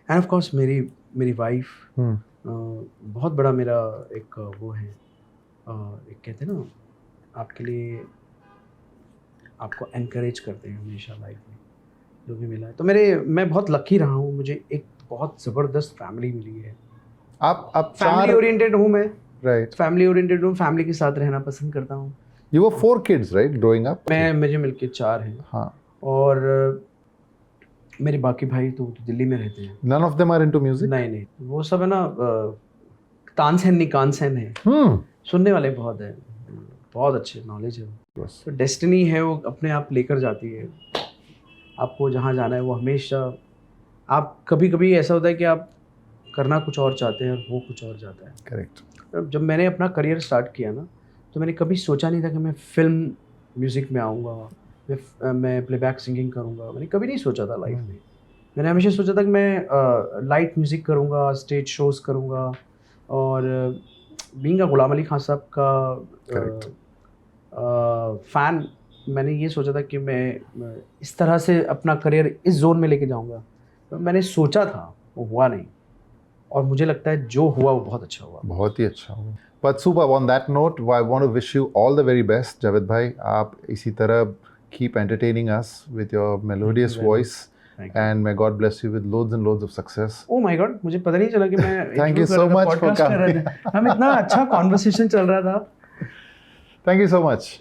ऑफ कोर्स मेरी वाइफ बहुत बड़ा मेरा एक वो है, एक कहते हैं ना, आपके लिए आपको एनकरेज करते हैं हमेशा लाइफ में, जो भी मिला है। तो मैं बहुत लकी रहा हूँ, मुझे एक बहुत ज़बरदस्त फैमिली मिली है। आप फैमिली ओरिएंटेड हूँ मैं, राइट। फैमिली ओरिएंटेड हूँ, फैमिली के साथ रहना पसंद करता हूँ। You were 4 kids, right, growing up? मुझे मिलके 4 हैं। हाँ। और मेरे बाकी भाई तो दिल्ली में रहते हैं। None of them are into music? नहीं, वो सब है ना, तानसेन नहीं कानसेन है, Hmm. सुनने वाले बहुत है, बहुत अच्छे नॉलेज है। Yes. तो डेस्टिनी है, वो अपने आप लेकर जाती है आपको जहाँ जाना है। वो हमेशा, आप कभी कभी ऐसा होता है कि आप करना कुछ और चाहते हैं और वो कुछ और जाता है। Correct. जब मैंने अपना करियर स्टार्ट किया ना, तो मैंने कभी सोचा नहीं था कि मैं फिल्म म्यूज़िक में आऊँगा, मैं प्लेबैक सिंगिंग करूँगा। मैंने कभी नहीं सोचा था लाइफ में। मैंने हमेशा सोचा था कि मैं लाइट म्यूज़िक करूँगा, स्टेज शोज़ करूँगा, और बीइंग अ गुलाम अली खान साहब Correct. का फ़ैन, मैंने ये सोचा था कि मैं इस तरह से अपना करियर इस जोन में लेके जाऊँगा। तो मैंने सोचा था, वो हुआ नहीं, और मुझे लगता है जो हुआ वो बहुत अच्छा हुआ। बहुत ही अच्छा हुआ। But super, on that note, I want to wish you all the very best, Javed भाई। आप इसी तरह keep entertaining us with your melodious very much. voice, Thank you. and may God bless you with loads and loads of success. Oh my God, मुझे पता नहीं चला कि मैं Thank you interview कर so रहा था, much for podcast कर रहे थे। हम इतना अच्छा कॉन्वर्सेशन चल रहा था। Thank you so much.